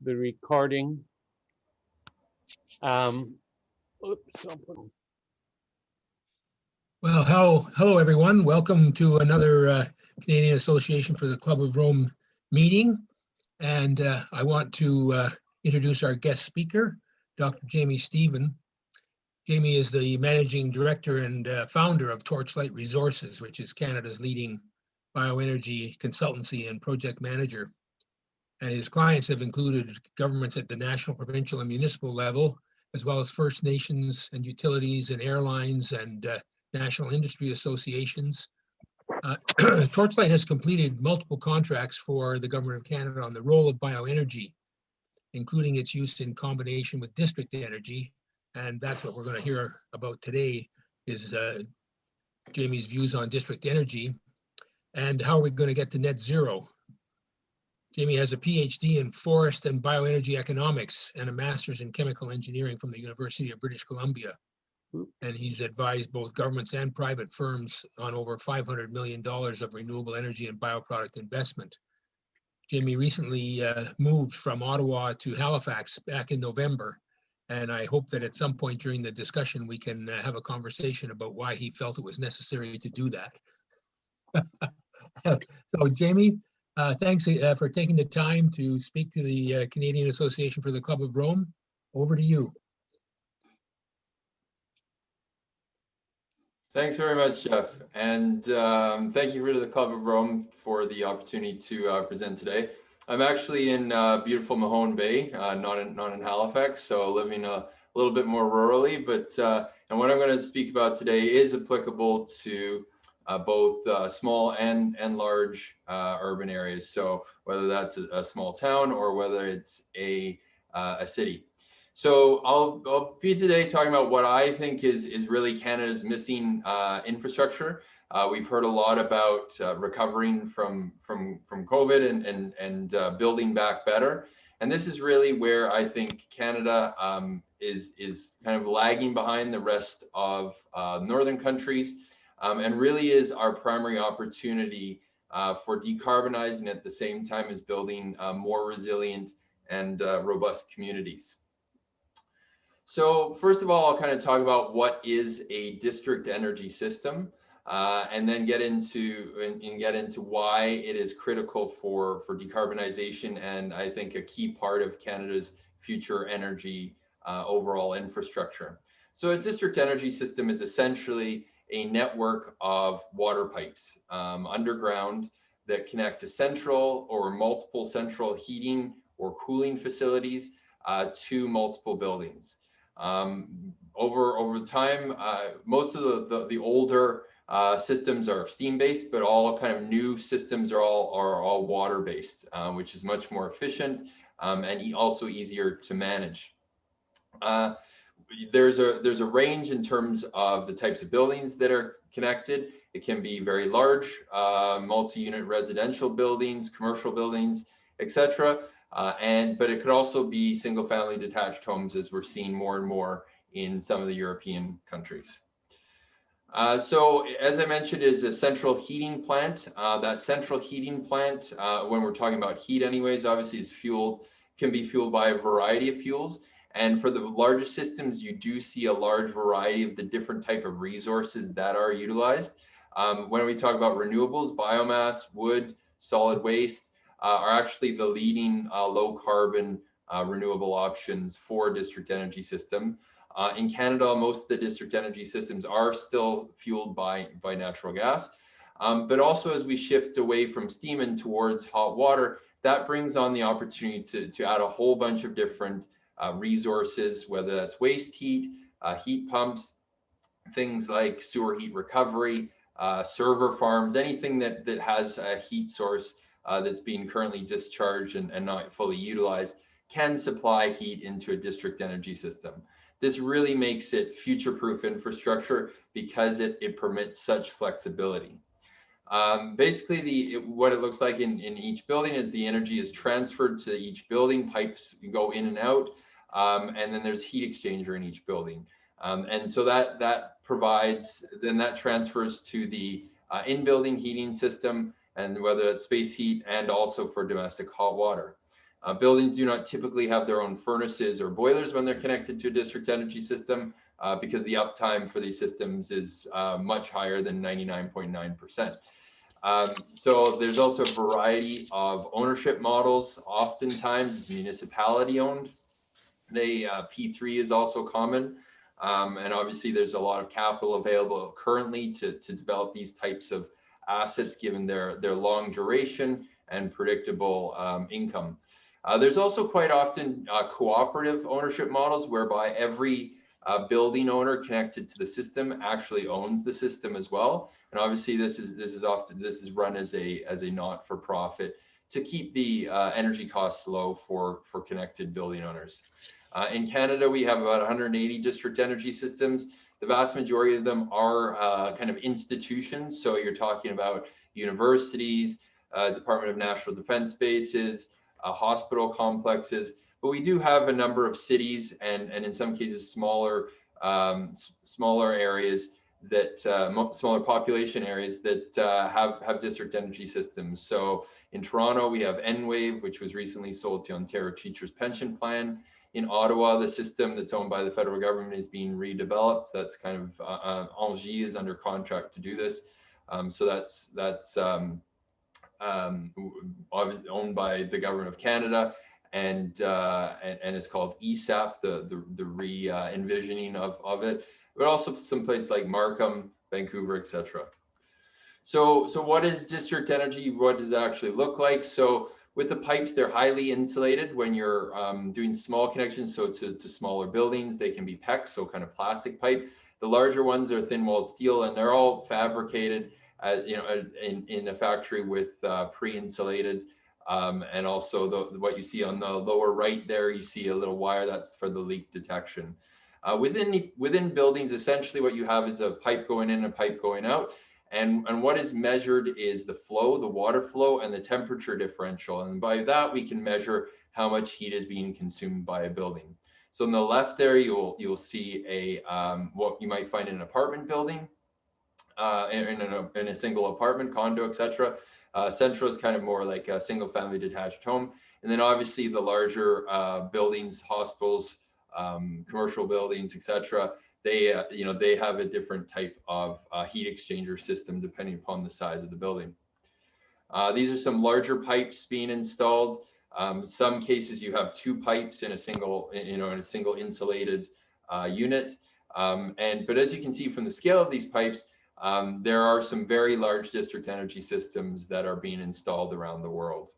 the recording. Oops. Well, hello everyone. Welcome to another Canadian Association for the Club of Rome meeting. And I want to introduce our guest speaker, Dr. Jamie Stephen. Jamie is the managing director and founder of TorchLight Resources, which is Canada's leading bioenergy consultancy and project manager. And his clients have included governments at the national, provincial, and municipal level, as well as First Nations and utilities and airlines and national industry associations. TorchLight has completed multiple contracts for the Government of Canada on the role of bioenergy, including its use in combination with district energy. And that's what we're going to hear about today, is Jamie's views on district energy and how are we going to get to net zero. Jamie has a PhD in Forest and Bioenergy Economics and a master's in chemical engineering from the University of British Columbia. And he's advised both governments and private firms on over $500 million of renewable energy and bioproduct investment. Jamie recently moved from Ottawa to Halifax back in November. And I hope that at some point during the discussion, we can have a conversation about why he felt it was necessary to do that. So Jamie, thanks for taking the time to speak to the Canadian Association for the Club of Rome. Over to you. Thanks very much, Jeff. And thank you to the Club of Rome for the opportunity to present today. I'm actually in beautiful Mahone Bay, not in Halifax, so living a little bit more rurally. But and what I'm going to speak about today is applicable to both small and large urban areas. So whether that's a small town or whether it's a city. So I'll be today talking about what I think is really Canada's missing infrastructure. We've heard a lot about recovering from COVID and building back better. And this is really where I think Canada is kind of lagging behind the rest of northern countries. And really is our primary opportunity for decarbonizing at the same time as building more resilient and robust communities. So first of all, I'll kind of talk about what is a district energy system, and then get into why it is critical for decarbonization, and I think a key part of Canada's future energy overall infrastructure. So a district energy system is essentially a network of water pipes underground that connect to central or multiple central heating or cooling facilities to multiple buildings. Over time, most of the older systems are steam-based, but all kind of new systems are all water-based, which is much more efficient and also easier to manage. There's a range in terms of the types of buildings that are connected. It can be very large, multi-unit residential buildings, commercial buildings, etc. But it could also be single-family detached homes, as we're seeing more and more in some of the European countries. So, as I mentioned, is a central heating plant. That central heating plant, when we're talking about heat, anyways, obviously can be fueled by a variety of fuels. And for the largest systems, you do see a large variety of the different type of resources that are utilized. When we talk about renewables, biomass, wood, solid waste are actually the leading low carbon renewable options for district energy system. In Canada, most of the district energy systems are still fueled by natural gas. But also as we shift away from steam and towards hot water, that brings on the opportunity to add a whole bunch of different resources, whether that's waste heat, heat pumps, things like sewer heat recovery, server farms, anything that has a heat source that's being currently discharged and not fully utilized can supply heat into a district energy system. This really makes it future-proof infrastructure because it permits such flexibility. Basically, what it looks like in each building is the energy is transferred to each building, pipes go in and out, and then there's heat exchanger in each building. And so that provides, then that transfers to the in-building heating system, and whether it's space heat and also for domestic hot water. Buildings do not typically have their own furnaces or boilers when they're connected to a district energy system because the uptime for these systems is much higher than 99.9%. So there's also a variety of ownership models. Oftentimes it's municipality owned. P3 is also common. And obviously there's a lot of capital available currently to develop these types of assets given their long duration and predictable income. There's also quite often cooperative ownership models whereby every building owner connected to the system actually owns the system as well. And obviously this is run as a not-for-profit to keep the energy costs low for connected building owners. In Canada, we have about 180 district energy systems. The vast majority of them are kind of institutions. So you're talking about universities, Department of National Defense bases, hospital complexes, but we do have a number of cities and in some cases smaller areas that smaller population areas that have district energy systems. So in Toronto, we have Enwave, which was recently sold to Ontario Teachers Pension Plan. In Ottawa, the system that's owned by the federal government is being redeveloped. That's kind of Angers is under contract to do this. So that's owned by the government of Canada, and it's called ESAP, the re-envisioning of it, but also some places like Markham, Vancouver, etc. So what is district energy? What does it actually look like? So with the pipes, they're highly insulated when you're doing small connections. So to smaller buildings, they can be PEX, so kind of plastic pipe. The larger ones are thin-walled steel, and they're all fabricated in a factory with pre-insulated. And also what you see on the lower right there, you see a little wire that's for the leak detection. Within buildings, essentially what you have is a pipe going in, a pipe going out. And what is measured is the flow, the water flow, and the temperature differential. And by that, we can measure how much heat is being consumed by a building. So on the left there, you'll see what you might find in an apartment building, in a single apartment, condo, etc. Central is kind of more like a single family detached home. And then obviously the larger buildings, hospitals, commercial buildings, etc. They have a different type of heat exchanger system depending upon the size of the building. These are some larger pipes being installed. Some cases you have two pipes in a single, in a single insulated unit. But as you can see from the scale of these pipes, there are some very large district energy systems that are being installed around the world.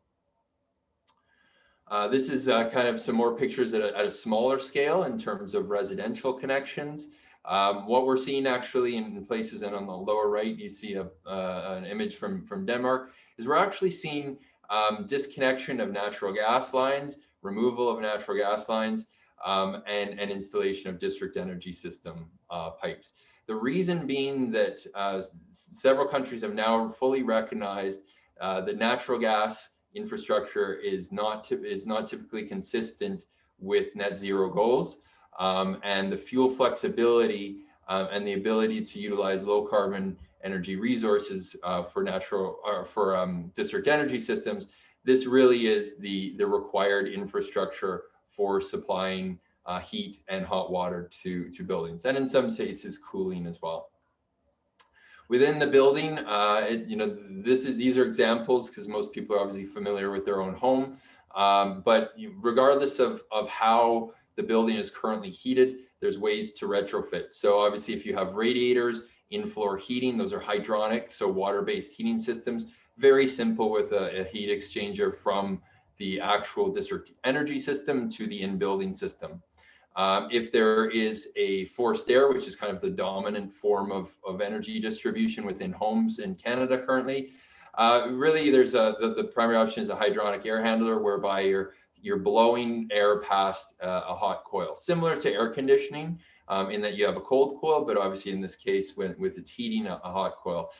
This is kind of some more pictures at a smaller scale in terms of residential connections. What we're seeing actually in places, and on the lower right, you see an image from Denmark, is we're actually seeing disconnection of natural gas lines, removal of natural gas lines, and installation of district energy system pipes. The reason being that several countries have now fully recognized that natural gas infrastructure is not typically consistent with net zero goals, and the fuel flexibility and the ability to utilize low carbon energy resources for district energy systems. This really is the required infrastructure for supplying heat and hot water to buildings, and in some cases cooling as well. Within the building, these are examples because most people are obviously familiar with their own home. But regardless of how the building is currently heated, there's ways to retrofit. So obviously, if you have radiators, in-floor heating, those are hydronic, so water-based heating systems. Very simple with a heat exchanger from the actual district energy system to the in-building system. If there is a forced air, which is kind of the dominant form of energy distribution within homes in Canada currently, really there's the primary option is a hydronic air handler, whereby you're blowing air past a hot coil, similar to air conditioning in that you have a cold coil, but obviously in this case with its heating, a hot coil.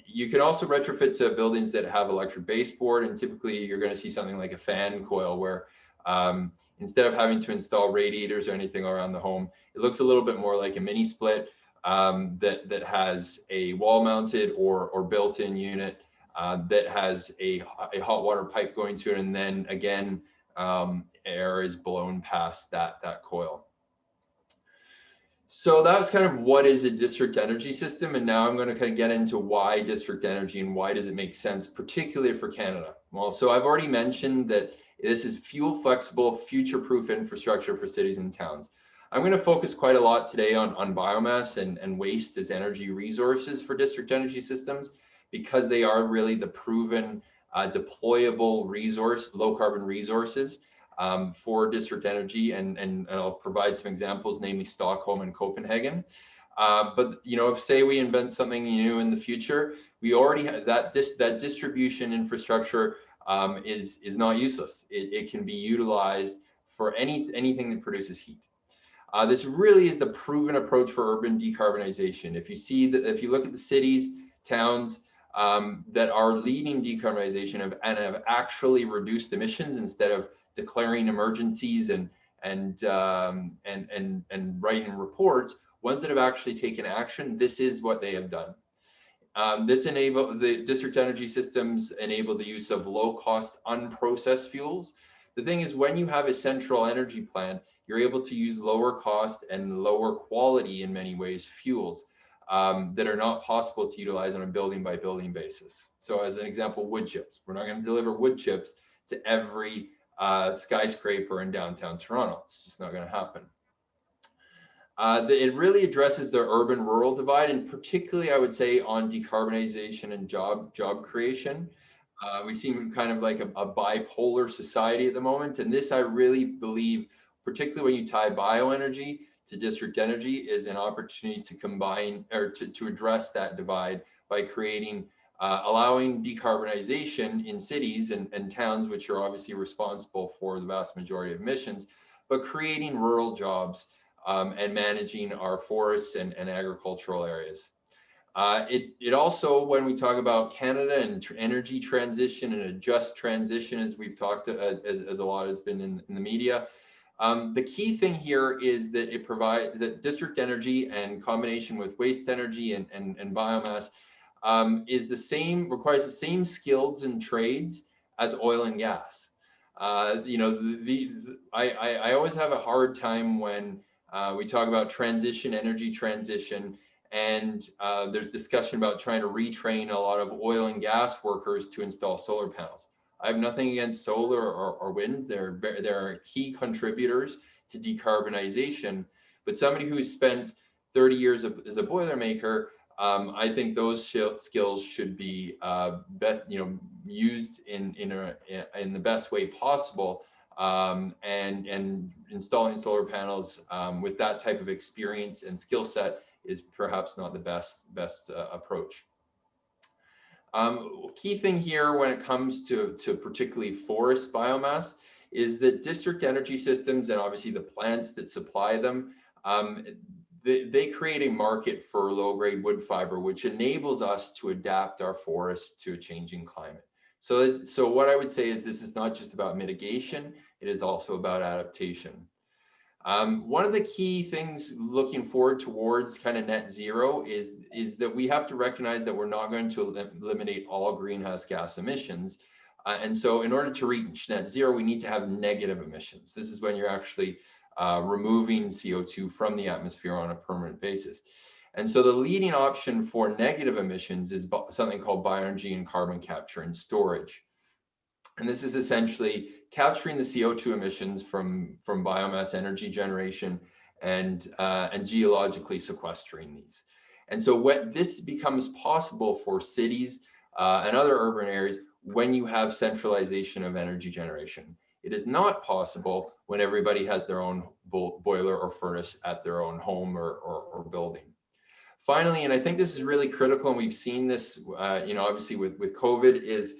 You can also retrofit to buildings that have electric baseboard, and typically you're going to see something like a fan coil where instead of having to install radiators or anything around the home, it looks a little bit more like a mini split that has a wall mounted or built-in unit that has a hot water pipe going to it, and then again, air is blown past that coil. So that's kind of what is a district energy system. And now I'm going to kind of get into why district energy and why does it make sense, particularly for Canada. Well, so I've already mentioned that this is fuel flexible, future-proof infrastructure for cities and towns. I'm going to focus quite a lot today on biomass and waste as energy resources for district energy systems, because they are really the proven deployable resource, low carbon resources for district energy, and I'll provide some examples, namely Stockholm and Copenhagen. But you know, if say we invent something new in the future, we already have that distribution infrastructure is not useless. It can be utilized for anything that produces heat. This really is the proven approach for urban decarbonization. If you look at the cities, towns that are leading decarbonization and have actually reduced emissions instead of declaring emergencies and writing reports, ones that have actually taken action, this is what they have done. The district energy systems enable the use of low-cost unprocessed fuels. The thing is, when you have a central energy plant, you're able to use lower cost and lower quality in many ways fuels that are not possible to utilize on a building by building basis. So as an example, wood chips. We're not going to deliver wood chips to every skyscraper in downtown Toronto. It's just not going to happen. It really addresses the urban-rural divide, and particularly, I would say, on decarbonization and job creation. We seem kind of like a bipolar society at the moment, and this I really believe, particularly when you tie bioenergy to district energy, is an opportunity to combine or to address that divide by creating, allowing decarbonization in cities and towns, which are obviously responsible for the vast majority of emissions, but creating rural jobs and managing our forests and agricultural areas. It also, when we talk about Canada and energy transition and a just transition, as we've talked, as a lot has been in the media, the key thing here is that it provides that district energy and combination with waste energy and biomass is the same, requires the same skills and trades as oil and gas. You know, I always have a hard time when we talk about energy transition, and there's discussion about trying to retrain a lot of oil and gas workers to install solar panels. I have nothing against solar or wind. They're key contributors to decarbonization, but somebody who's spent 30 years as a boilermaker, I think those skills should be used in the best way possible. And installing solar panels with that type of experience and skill set is perhaps not the best approach. Key thing here when it comes to particularly forest biomass is that district energy systems, and obviously the plants that supply them, they create a market for low-grade wood fiber, which enables us to adapt our forests to a changing climate. So what I would say is this is not just about mitigation, it is also about adaptation. One of the key things looking forward towards kind of net zero is that we have to recognize that we're not going to eliminate all greenhouse gas emissions. And so in order to reach net zero, we need to have negative emissions. This is when you're actually removing CO2 from the atmosphere on a permanent basis. And so the leading option for negative emissions is something called bioenergy and carbon capture and storage. And this is essentially capturing the CO2 emissions from biomass energy generation and geologically sequestering these. And so what this becomes possible for cities and other urban areas when you have centralization of energy generation. It is not possible when everybody has their own boiler or furnace at their own home or building. Finally, and I think this is really critical, and we've seen this, obviously with COVID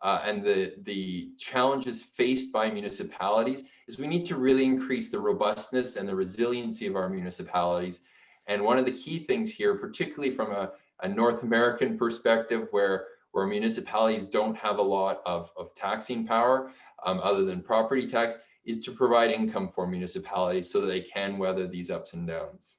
and the challenges faced by municipalities, is we need to really increase the robustness and the resiliency of our municipalities. And one of the key things here, particularly from a North American perspective, where municipalities don't have a lot of taxing power other than property tax, is to provide income for municipalities so that they can weather these ups and downs.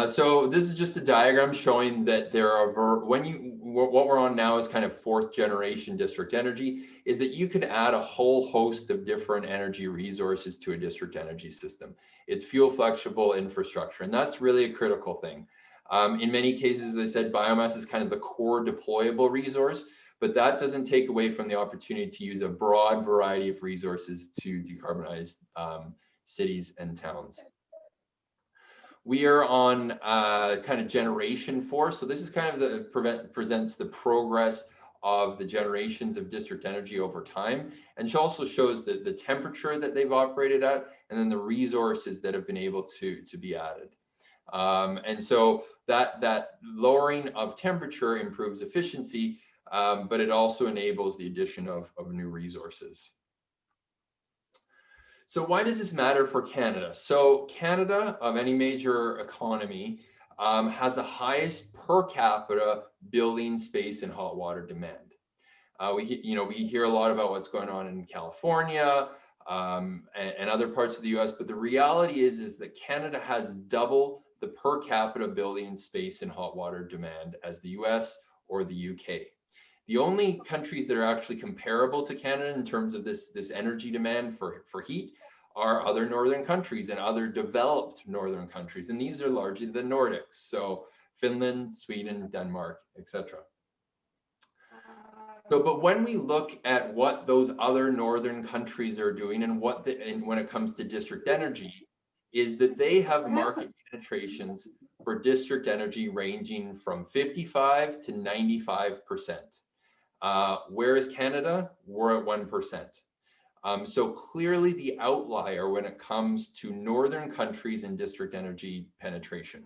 So this is just a diagram showing that there are, what we're on now is kind of fourth generation district energy, is that you can add a whole host of different energy resources to a district energy system. It's fuel flexible infrastructure, and that's really a critical thing. In many cases, as I said, biomass is kind of the core deployable resource, but that doesn't take away from the opportunity to use a broad variety of resources to decarbonize cities and towns. We are on kind of generation 4. So this is kind of presents the progress of the generations of district energy over time. And she also shows the temperature that they've operated at, and then the resources that have been able to be added. And so that lowering of temperature improves efficiency, but it also enables the addition of new resources. So why does this matter for Canada? So Canada, of any major economy, has the highest per capita building space and hot water demand. We hear a lot about what's going on in California and other parts of the US, but the reality is that Canada has double the per capita building space and hot water demand as the US or the UK. The only countries that are actually comparable to Canada in terms of this energy demand for heat are other northern countries and other developed northern countries. And these are largely the Nordics. So Finland, Sweden, Denmark, etc. So, but when we look at what those other northern countries are doing and when it comes to district energy, is that they have market penetrations for district energy ranging from 55 to 95%. Whereas Canada, we're at 1%. So clearly the outlier when it comes to northern countries and district energy penetration.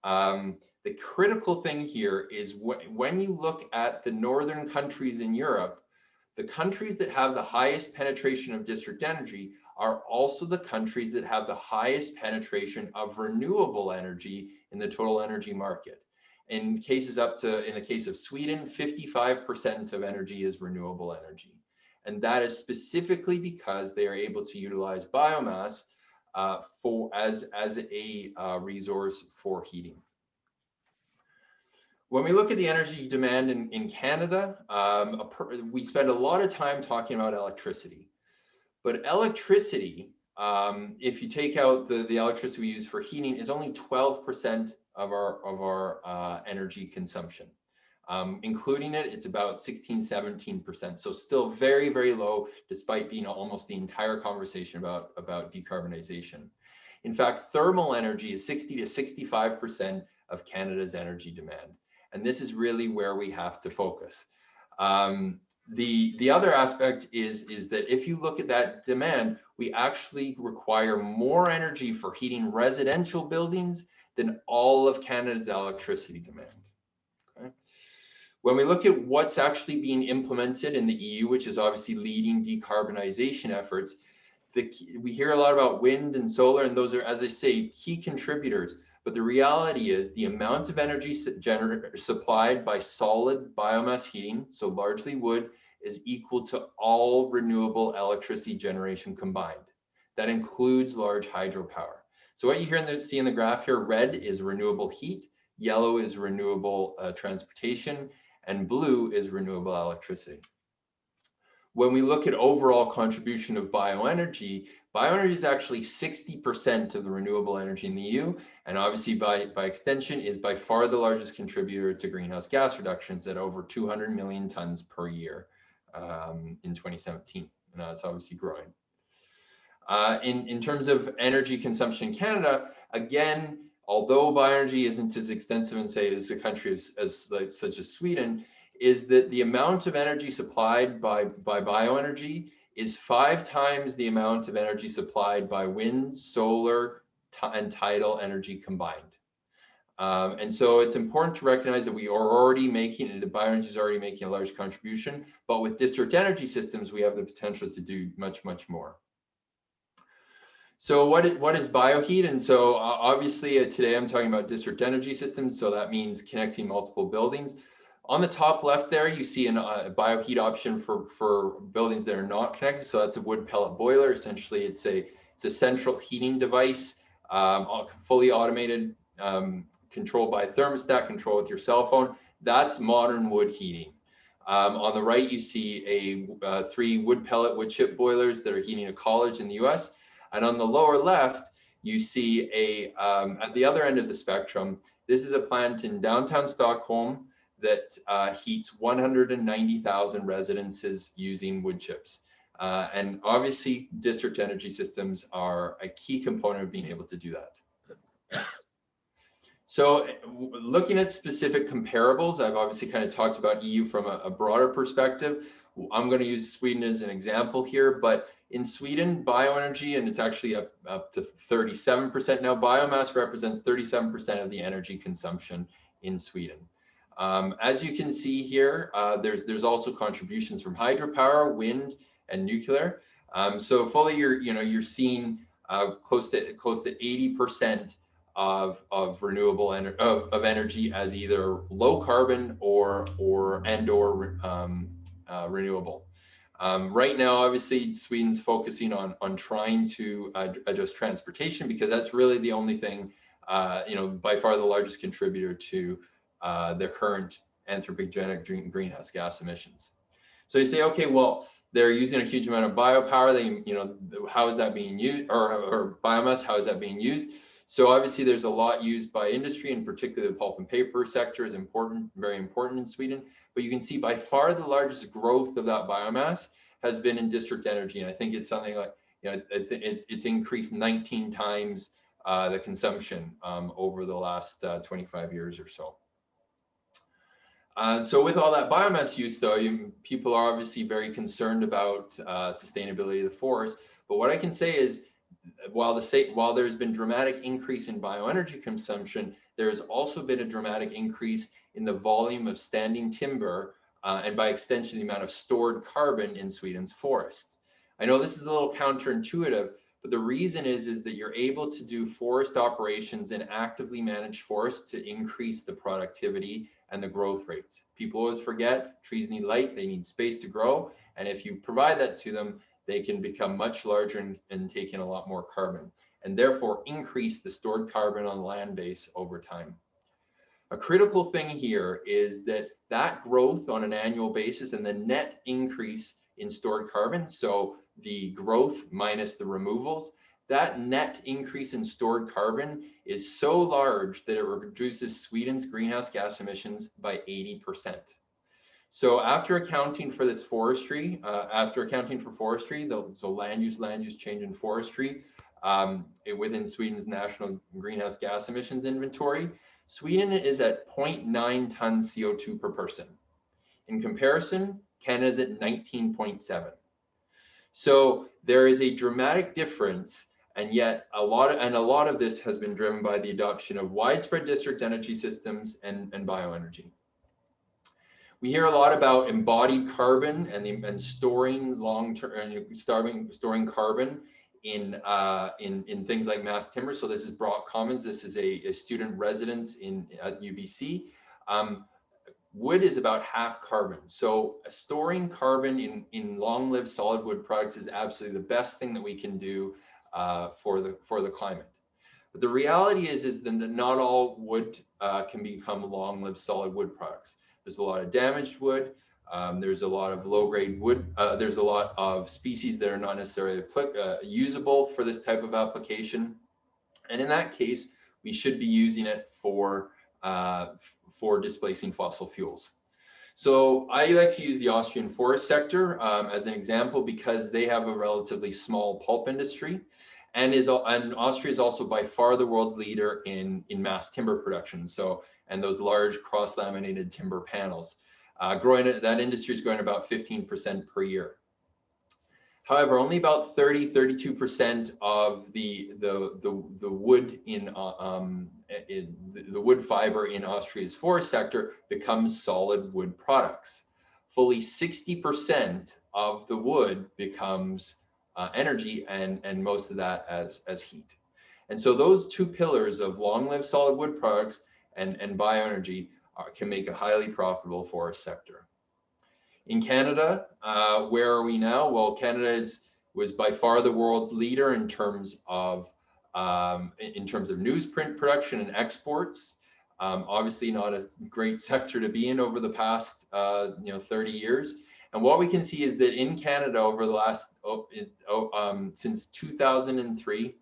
The critical thing here is when you look at the northern countries in Europe, the countries that have the highest penetration of district energy are also the countries that have the highest penetration of renewable energy in the total energy market. In the case of Sweden, 55% of energy is renewable energy. And that is specifically because they are able to utilize biomass as a resource for heating. When we look at the energy demand in Canada, we spend a lot of time talking about electricity. But electricity, if you take out the electricity we use for heating, is only 12% of our energy consumption. Including it's about 16, 17%. So still very, very low, despite being almost the entire conversation about decarbonization. In fact, thermal energy is 60 to 65% of Canada's energy demand. And this is really where we have to focus. The other aspect is that if you look at that demand, we actually require more energy for heating residential buildings than all of Canada's electricity demand. Okay. When we look at what's actually being implemented in the EU, which is obviously leading decarbonization efforts, we hear a lot about wind and solar, and those are, as I say, key contributors. But the reality is the amount of energy supplied by solid biomass heating, so largely wood, is equal to all renewable electricity generation combined. That includes large hydropower. So what you see in the graph here, red is renewable heat, yellow is renewable transportation, and blue is renewable electricity. When we look at overall contribution of bioenergy is actually 60% of the renewable energy in the EU, and obviously by extension is by far the largest contributor to greenhouse gas reductions at over 200 million tons per year in 2017, and it's obviously growing. In terms of energy consumption in Canada, again, although bioenergy isn't as extensive in, say, as a country such as Sweden, is that the amount of energy supplied by bioenergy is 5 times the amount of energy supplied by wind, solar, and tidal energy combined. And so it's important to recognize that we are already making, the bioenergy is already making a large contribution, but with district energy systems, we have the potential to do much, much more. So what is bioheat? And so obviously today I'm talking about district energy systems. So that means connecting multiple buildings. On the top left there, you see a bioheat option for buildings that are not connected. So that's a wood pellet boiler. Essentially, it's a central heating device, fully automated, controlled by a thermostat, controlled with your cell phone. That's modern wood heating. On the right, you see 3 wood pellet wood chip boilers that are heating a college in the US. And on the lower left, you see at the other end of the spectrum, this is a plant in downtown Stockholm that heats 190,000 residences using wood chips. And obviously, district energy systems are a key component of being able to do that. So looking at specific comparables, I've obviously kind of talked about EU from a broader perspective. I'm going to use Sweden as an example here, but in Sweden, bioenergy, and it's actually up to 37% now, biomass represents 37% of the energy consumption in Sweden. As you can see here, there's also contributions from hydropower, wind, and nuclear. So fully, you're seeing close to 80% of renewable energy as either low carbon or renewable. Right now, obviously, Sweden's focusing on trying to address transportation, because that's really the only thing, by far the largest contributor to their current anthropogenic greenhouse gas emissions. So you say, okay, well, they're using a huge amount of biopower. How is that being used, or biomass? How is that being used? So obviously, there's a lot used by industry, and particularly the pulp and paper sector is important, very important in Sweden. But you can see by far the largest growth of that biomass has been in district energy, and I think it's something like, it's increased 19 times the consumption over the last 25 years or so. So with all that biomass use, though, people are obviously very concerned about sustainability of the forest. But what I can say is, while there's been dramatic increase in bioenergy consumption, there has also been a dramatic increase in the volume of standing timber, and by extension, the amount of stored carbon in Sweden's forest. I know this is a little counterintuitive, but the reason is that you're able to do forest operations and actively manage forests to increase the productivity and the growth rates. People always forget trees need light, they need space to grow, and if you provide that to them, they can become much larger and take in a lot more carbon, and therefore increase the stored carbon on the land base over time. A critical thing here is that growth on an annual basis and the net increase in stored carbon, so the growth minus the removals, that net increase in stored carbon is so large that it reduces Sweden's greenhouse gas emissions by 80%. So after accounting for this forestry, so land use change in forestry, within Sweden's national greenhouse gas emissions inventory, Sweden is at 0.9 tons CO2 per person. In comparison, Canada is at 19.7. So there is a dramatic difference, and yet a lot of this has been driven by the adoption of widespread district energy systems and bioenergy. We hear a lot about embodied carbon and storing storing carbon in things like mass timber. So this is Brock Commons. This is a student residence at UBC. Wood is about half carbon. So storing carbon in long-lived solid wood products is absolutely the best thing that we can do for the climate. But the reality is that not all wood can become long-lived solid wood products. There's a lot of damaged wood. There's a lot of low-grade wood. There's a lot of species that are not necessarily usable for this type of application. And in that case, we should be using it for displacing fossil fuels. So I like to use the Austrian forest sector as an example, because they have a relatively small pulp industry, and Austria is also by far the world's leader in mass timber production. So, and those large cross-laminated timber panels. That industry is growing about 15% per year. However, only about 32% of the wood the wood fiber in Austria's forest sector becomes solid wood products. Fully 60% of the wood becomes energy, and most of that as heat. And so those two pillars of long-lived solid wood products and bioenergy can make a highly profitable forest sector. In Canada, where are we now? Well, Canada was by far the world's leader in terms of in terms of newsprint production and exports. Obviously not a great sector to be in over the past 30 years. And what we can see is that in Canada over the last since 2003,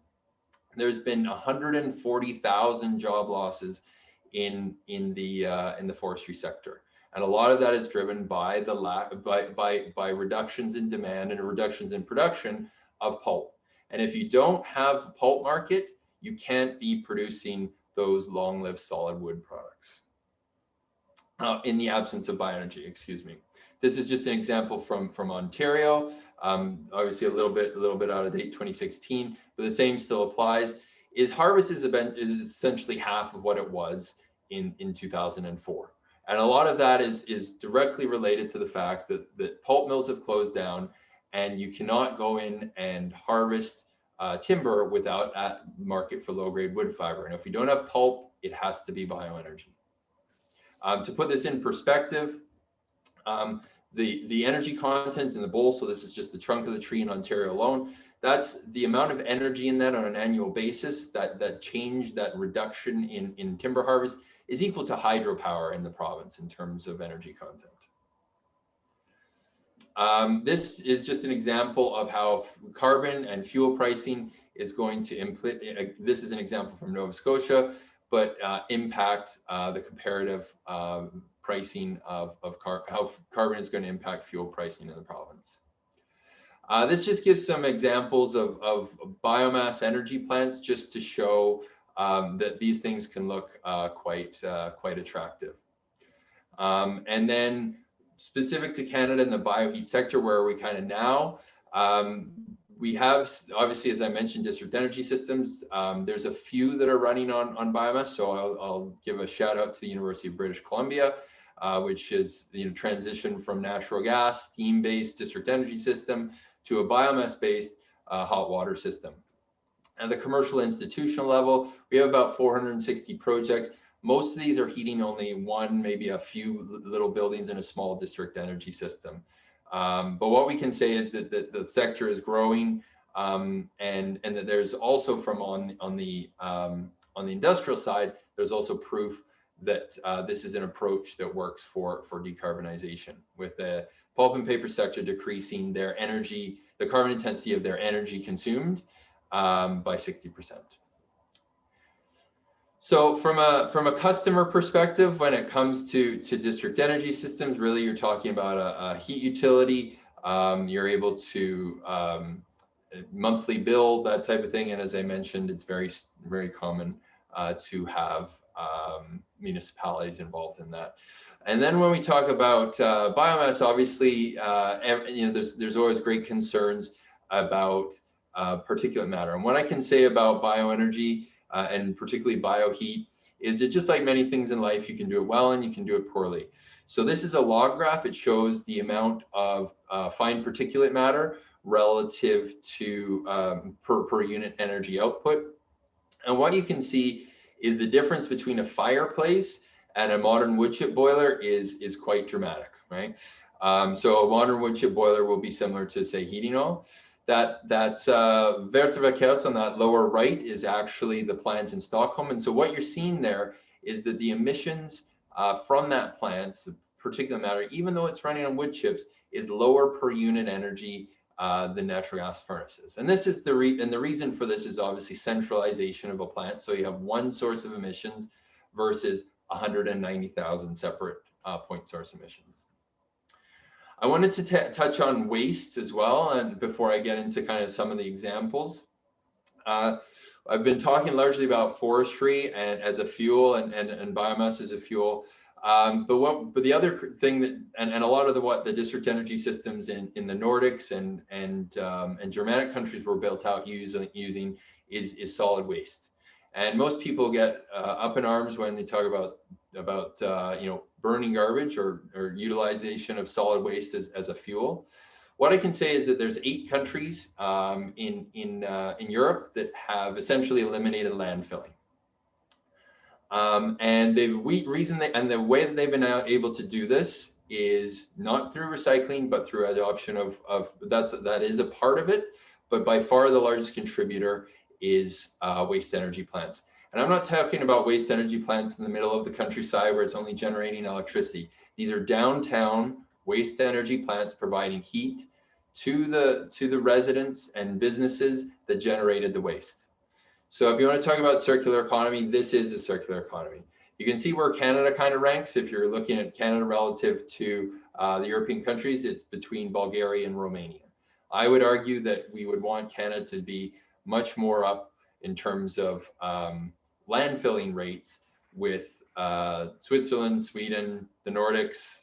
there's been 140,000 job losses in the forestry sector, and a lot of that is driven by the by reductions in demand and reductions in production of pulp. And if you don't have a pulp market, you can't be producing those long-lived solid wood products in the absence of bioenergy. Excuse me. This is just an example from Ontario. Obviously a little bit out of date, 2016, but the same still applies. Harvest is essentially half of what it was in 2004, and a lot of that is directly related to the fact that pulp mills have closed down, and you cannot go in and harvest timber without a market for low-grade wood fiber. And if you don't have pulp, it has to be bioenergy. To put this in perspective, the energy content in the bowl, so this is just the trunk of the tree in Ontario alone, that's the amount of energy in that on an annual basis, that reduction in timber harvest is equal to hydropower in the province in terms of energy content. This is just an example of how carbon and fuel pricing is going to this is an example from Nova Scotia, but impact the comparative pricing of how carbon is going to impact fuel pricing in the province. This just gives some examples of biomass energy plants, just to show that these things can look quite attractive. And then specific to Canada and the bioheat sector, where are we kind of now? We have, obviously, as I mentioned, district energy systems. There's a few that are running on biomass, so I'll give a shout out to the University of British Columbia, which is transition from natural gas, steam-based district energy system to a biomass-based hot water system. At the commercial institutional level, we have about 460 projects. Most of these are heating only one, maybe a few little buildings in a small district energy system. But what we can say is that the sector is growing, and that there's also on the industrial side, there's also proof that this is an approach that works for decarbonization, with the pulp and paper sector decreasing the carbon intensity of their energy consumed by 60%. So from a customer perspective, when it comes to district energy systems, really you're talking about a heat utility. You're able to monthly bill, that type of thing. And as I mentioned, it's very, very common to have municipalities involved in that. And then when we talk about biomass, obviously, there's always great concerns about particulate matter. And what I can say about bioenergy, and particularly bioheat, is that just like many things in life, you can do it well and you can do it poorly. So this is a log graph. It shows the amount of fine particulate matter relative to per unit energy output. And what you can see is the difference between a fireplace and a modern wood chip boiler is quite dramatic, right? So a modern wood chip boiler will be similar to, say, heating oil. That Vertverkert on that lower right is actually the plant in Stockholm. And so what you're seeing there is that the emissions from that plant, particulate matter, even though it's running on wood chips, is lower per unit energy than natural gas furnaces. And this is the reason for this is obviously centralization of a plant. So you have one source of emissions versus 190,000 separate point source emissions. I wanted to touch on waste as well, and before I get into kind of some of the examples. I've been talking largely about forestry and as a fuel and biomass as a fuel. But the other thing that, and a lot of what the district energy systems in the Nordics and Germanic countries were built out using is solid waste. And most people get up in arms when they talk about burning garbage or utilization of solid waste as a fuel. What I can say is that there's 8 countries in Europe that have essentially eliminated landfilling. And the way that they've been able to do this is not through recycling, but through adoption of that is a part of it. But by far the largest contributor is waste energy plants. And I'm not talking about waste energy plants in the middle of the countryside where it's only generating electricity. These are downtown waste energy plants providing heat to the residents and businesses that generated the waste. So if you want to talk about circular economy, this is a circular economy. You can see where Canada kind of ranks. If you're looking at Canada relative to the European countries, it's between Bulgaria and Romania. I would argue that we would want Canada to be much more up in terms of landfilling rates with Switzerland, Sweden, the Nordics,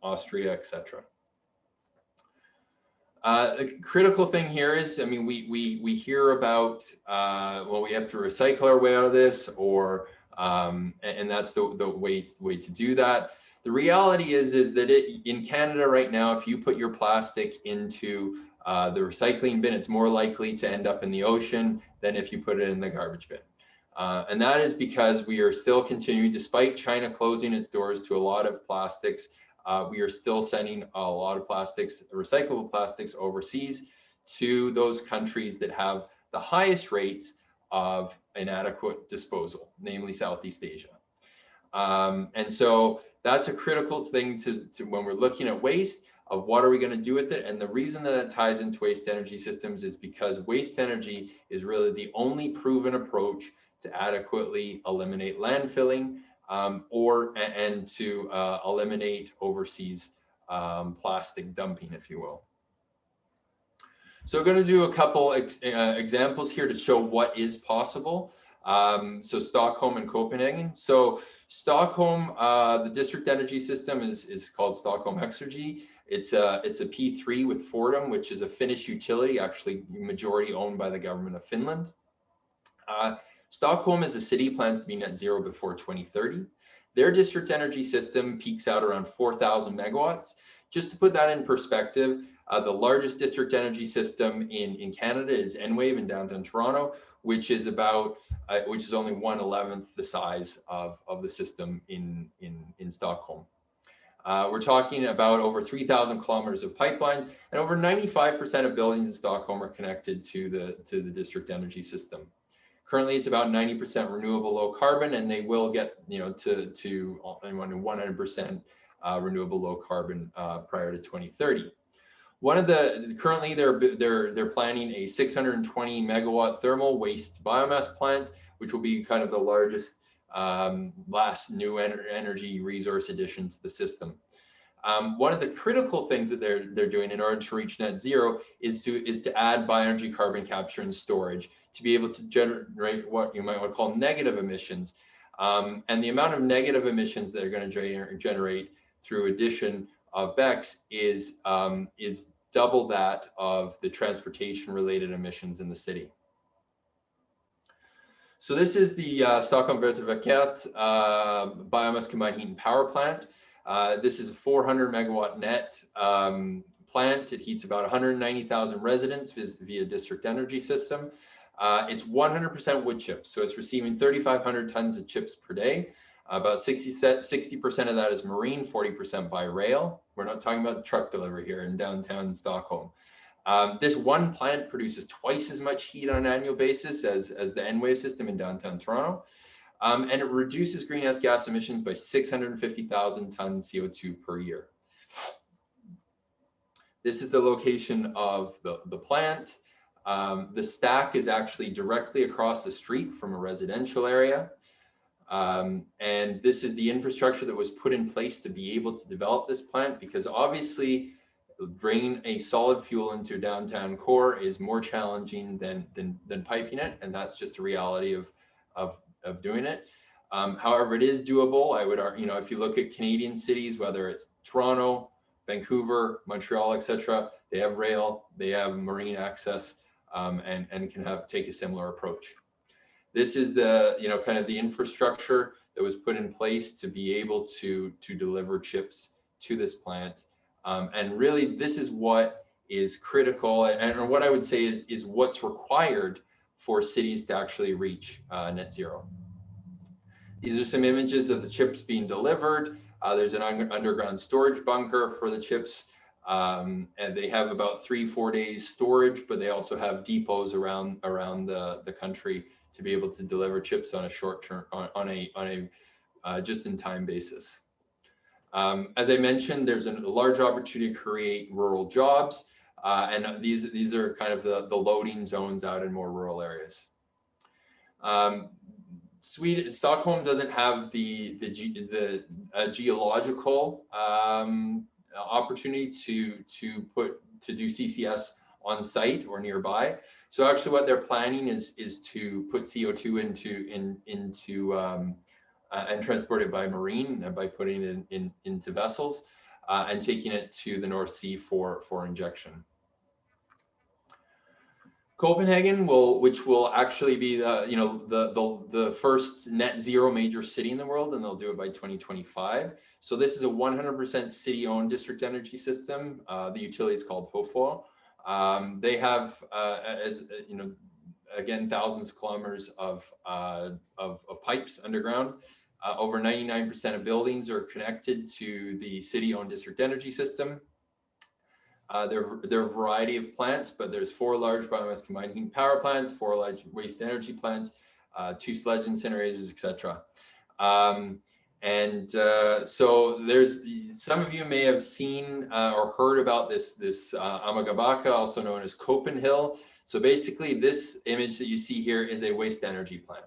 Austria, etc. The critical thing here is, I mean, we hear about, well, we have to recycle our way out of this, or and that's the way to do that. The reality is that in Canada right now, if you put your plastic into the recycling bin, it's more likely to end up in the ocean than if you put it in the garbage bin. And that is because we are still continuing, despite China closing its doors to a lot of plastics, we are still sending a lot of plastics, recyclable plastics overseas to those countries that have the highest rates of inadequate disposal, namely Southeast Asia. And so that's a critical thing to when we're looking at waste, of what are we going to do with it. And the reason that it ties into waste energy systems is because waste energy is really the only proven approach to adequately eliminate landfilling and to eliminate overseas plastic dumping, if you will. So I'm going to do a couple examples here to show what is possible. So Stockholm and Copenhagen. So Stockholm, the district energy system is called Stockholm Exergi. It's a P3 with Fortum, which is a Finnish utility, actually majority owned by the government of Finland. Stockholm as a city plans to be net zero before 2030. Their district energy system peaks out around 4,000 megawatts. Just to put that in perspective, the largest district energy system in Canada is Enwave in downtown Toronto, which is about, which is only 1/11 the size of the system in Stockholm. We're talking about over 3,000 kilometers of pipelines, and over 95% of buildings in Stockholm are connected to the district energy system. Currently, it's about 90% renewable low carbon, and they will get, you know, to 100% renewable low carbon prior to 2030. One of the currently they're planning a 620 megawatt thermal waste biomass plant, which will be kind of the largest last new energy resource addition to the system. One of the critical things that they're doing in order to reach net zero is to add bioenergy carbon capture and storage to be able to generate what you might want to call negative emissions. And the amount of negative emissions that are going to generate through addition of BECCS is double that of the transportation related emissions in the city. So this is the Stockholm Beetle biomass combined heat and power plant. This is a 400 megawatt net plant. It heats about 190,000 residents via district energy system. It's 100% wood chips, so it's receiving 3,500 tons of chips per day. About 60% of that is marine, 40% by rail. We're not talking about truck delivery here in downtown Stockholm. This one plant produces twice as much heat on an annual basis as the Enwave system in downtown Toronto. And it reduces greenhouse gas emissions by 650,000 tons CO2 per year. This is the location of the plant. The stack is actually directly across the street from a residential area. And this is the infrastructure that was put in place to be able to develop this plant, because obviously bringing a solid fuel into a downtown core is more challenging than piping it, and that's just a reality of doing it. However, it is doable. I would, you know, if you look at Canadian cities, whether it's Toronto, Vancouver, Montreal, etc., they have rail, they have marine access, and can take a similar approach. This is the, you know, kind of the infrastructure that was put in place to be able to deliver chips to this plant. And really, this is what is critical, and what I would say is what's required for cities to actually reach net zero. These are some images of the chips being delivered. There's an underground storage bunker for the chips And they have about 3-4 days storage, but they also have depots around the country to be able to deliver chips on a short term, on a just-in-time basis. As I mentioned, there's a large opportunity to create rural jobs, and these are kind of the loading zones out in more rural areas. Stockholm doesn't have the geological opportunity to do CCS on site or nearby. So actually, what they're planning is to put CO2 into and transport it by marine, by putting it into vessels and taking it to the North Sea for injection. Copenhagen which will actually be the first net zero major city in the world, and they'll do it by 2025. So this is a 100% city-owned district energy system. The utility is called HOFO. They have, as you know, again, thousands of kilometers of pipes underground. Over 99% of buildings are connected to the city-owned district energy system. There are a variety of plants, but there's 4 large biomass combined heat and power plants, 4 large waste energy plants, 2 sludge incinerators, etc. So there's, some of you may have seen or heard about this Amenable, also known as Copenhagen. So basically, this image that you see here is a waste energy plant.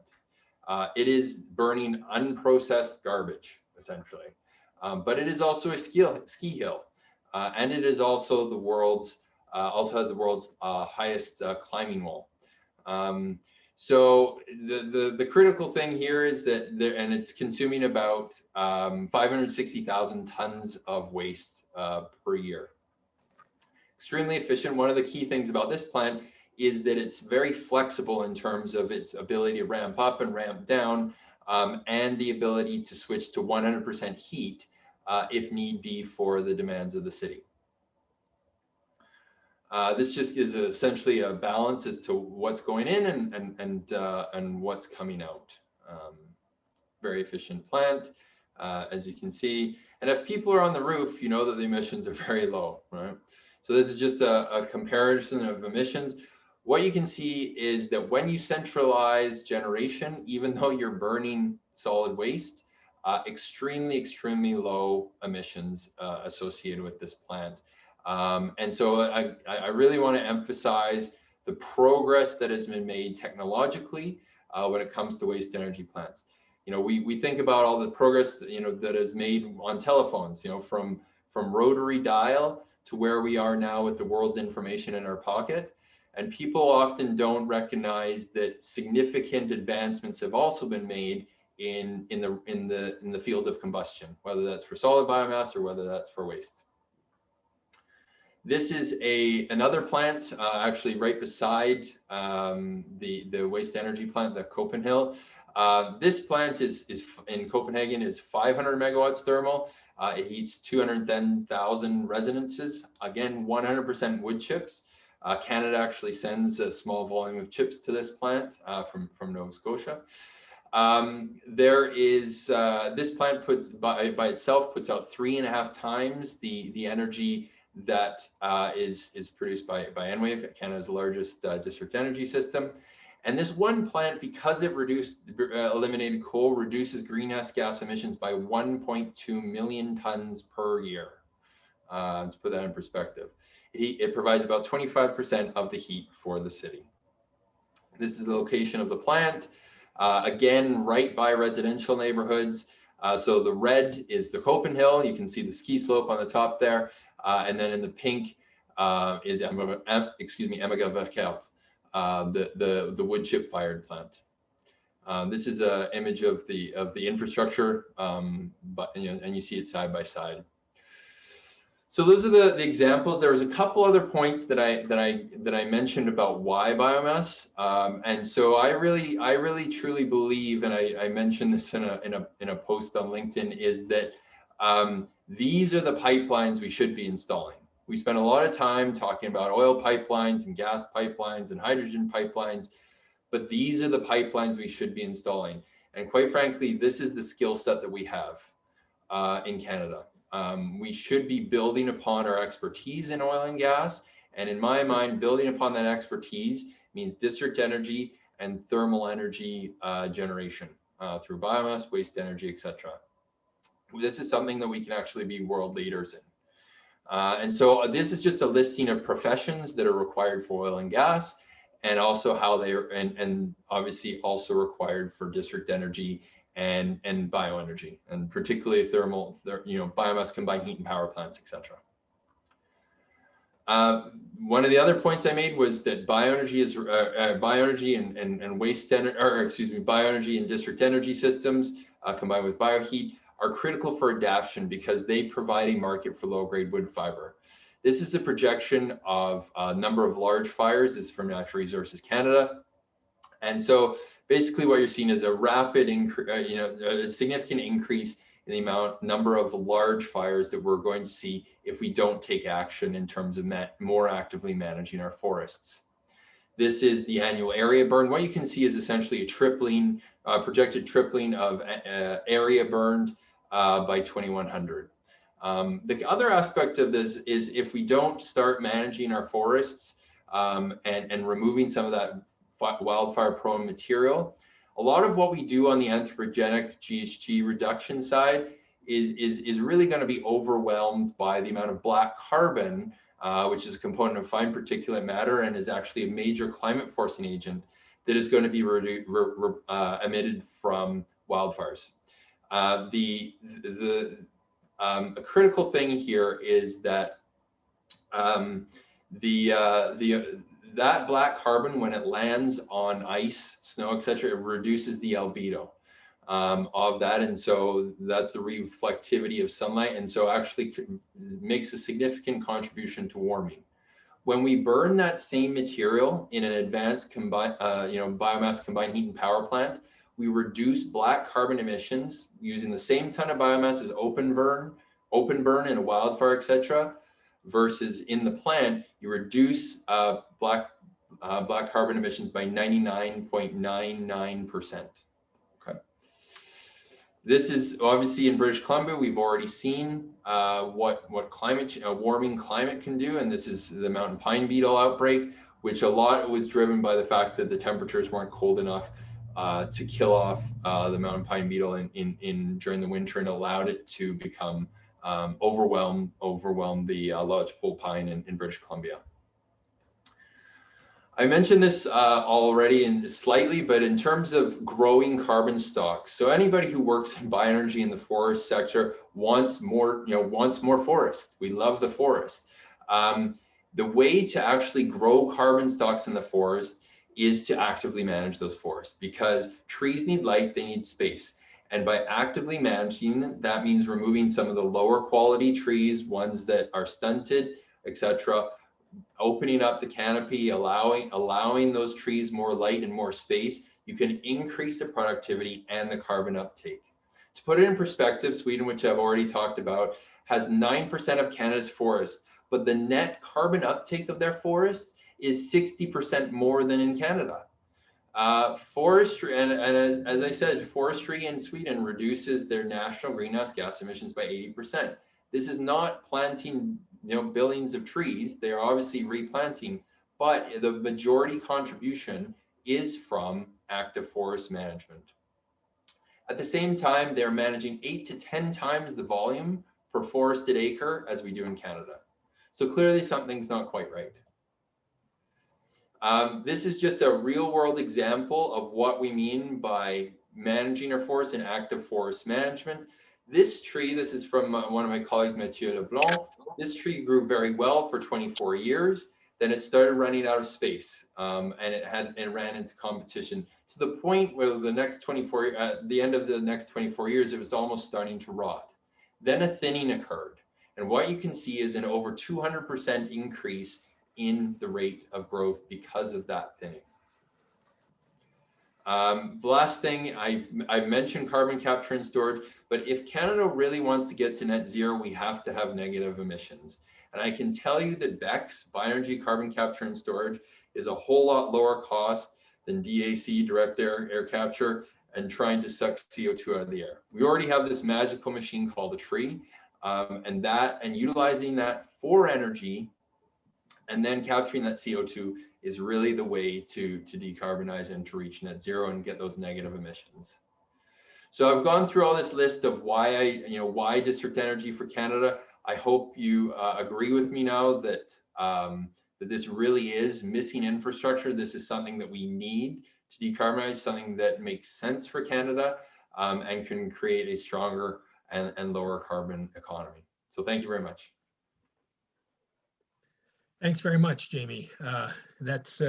It is burning unprocessed garbage, essentially, but it is also a ski hill. And it is also the world's, has the world's highest climbing wall. So the critical thing here is that and it's consuming about 560,000 tons of waste per year. Extremely efficient. One of the key things about this plant is that it's very flexible in terms of its ability to ramp up and ramp down, and the ability to switch to 100% heat if need be for the demands of the city. This just is essentially a balance as to what's going in and what's coming out. Very efficient plant, as you can see. And if people are on the roof, you know that the emissions are very low, right? So this is just a comparison of emissions. What you can see is that when you centralize generation, even though you're burning solid waste, extremely low emissions associated with this plant. And so I really want to emphasize the progress that has been made technologically when it comes to waste energy plants. You know, we think about all the progress, you know, that is made on telephones, you know, from rotary dial to where we are now with the world's information in our pocket. And people often don't recognize that significant advancements have also been made in the field of combustion, whether that's for solid biomass or whether that's for waste. This is another plant, actually right beside the waste energy plant, the Copenhagen. This plant is in Copenhagen is 500 megawatts thermal. It heats 210,000 residences. Again, 100% wood chips. Canada actually sends a small volume of chips to this plant from Nova Scotia. There is this plant puts by itself puts out 3.5 times the energy that is produced by Enwave, Canada's largest district energy system. And this one plant, because it eliminated coal, reduces greenhouse gas emissions by 1.2 million tons per year. To put that in perspective, it provides about 25% of the heat for the city. This is the location of the plant. Again, right by residential neighborhoods. So the red is the Copenhagen. You can see the ski slope on the top there. And then in the pink is Amenable, the wood chip fired plant. This is an image of the infrastructure, but and you see it side by side. So those are the examples. There was a couple other points that I mentioned about why biomass, and so I really truly believe, and I mentioned this in a post on LinkedIn, is that these are the pipelines we should be installing. We spend a lot of time talking about oil pipelines and gas pipelines and hydrogen pipelines, but these are the pipelines we should be installing. And quite frankly, this is the skill set that we have in Canada. We should be building upon our expertise in oil and gas. And in my mind, building upon that expertise means district energy and thermal energy generation through biomass, waste energy, etc. This is something that we can actually be world leaders in. And so this is just a listing of professions that are required for oil and gas, and also how they are, and obviously also required for district energy and bioenergy, and particularly thermal, biomass combined heat and power plants, etc. One of the other points I made was that bioenergy is bioenergy and waste energy, or excuse me, bioenergy and district energy systems combined with bioheat are critical for adaptation because they provide a market for low-grade wood fiber. This is a projection of a number of large fires. This is from Natural Resources Canada, and so basically what you're seeing is a rapid, a significant increase in the number of large fires that we're going to see if we don't take action in terms of more actively managing our forests. This is the annual area burn. What you can see is essentially a tripling, projected tripling of area burned by 2100. The other aspect of this is if we don't start managing our forests and removing some of that wildfire prone material, a lot of what we do on the anthropogenic GHG reduction side is really going to be overwhelmed by the amount of black carbon, which is a component of fine particulate matter and is actually a major climate forcing agent that is going to be emitted from wildfires. A critical thing here is that that black carbon, when it lands on ice, snow, etc., it reduces the albedo of that, and so that's the reflectivity of sunlight, and so actually makes a significant contribution to warming. When we burn that same material in an advanced biomass combined heat and power plant, we reduce black carbon emissions using the same ton of biomass as open burn in a wildfire, etc. Versus in the plant, you reduce black carbon emissions by 99.99%. Okay. This is obviously in British Columbia. We've already seen what warming climate can do, and this is the mountain pine beetle outbreak, which a lot was driven by the fact that the temperatures weren't cold enough to kill off the mountain pine beetle during the winter, and allowed it to become overwhelm the lodgepole pine in British Columbia. I mentioned this already slightly, but in terms of growing carbon stocks, so anybody who works in bioenergy in the forest sector wants more forest. We love the forest. The way to actually grow carbon stocks in the forest is to actively manage those forests, because trees need light, they need space. And by actively managing, that means removing some of the lower quality trees, ones that are stunted, etc., opening up the canopy, allowing those trees more light and more space. You can increase the productivity and the carbon uptake. To put it in perspective, Sweden, which I've already talked about, has 9% of Canada's forests, but the net carbon uptake of their forests is 60% more than in Canada. Forestry, and as I said, forestry in Sweden reduces their national greenhouse gas emissions by 80%. This is not planting billions of trees. They are obviously replanting, but the majority contribution is from active forest management. At the same time, they're managing 8 to 10 times the volume per forested acre as we do in Canada. So clearly something's not quite right. This is just a real world example of what we mean by managing our forests and active forest management. This tree, this is from one of my colleagues, Mathieu Leblanc. This tree grew very well for 24 years. Then it started running out of space, and it ran into competition to the point where at the end of the next 24 years, it was almost starting to rot. Then a thinning occurred. And what you can see is an over 200% increase in the rate of growth because of that thinning. The last thing, I've mentioned carbon capture and storage, but if Canada really wants to get to net zero, we have to have negative emissions. And I can tell you that BECCS, bioenergy carbon capture and storage, is a whole lot lower cost than DAC, direct air capture, and trying to suck CO2 out of the air. We already have this magical machine called a tree. and utilizing that for energy and then capturing that CO2 is really the way to decarbonize and to reach net zero and get those negative emissions. So I've gone through all this list of why district energy for Canada. I hope you agree with me now that that this really is missing infrastructure. This is something that we need to decarbonize, something that makes sense for Canada and can create a stronger and lower carbon economy. So thank you very much. Thanks very much, Jamie. That's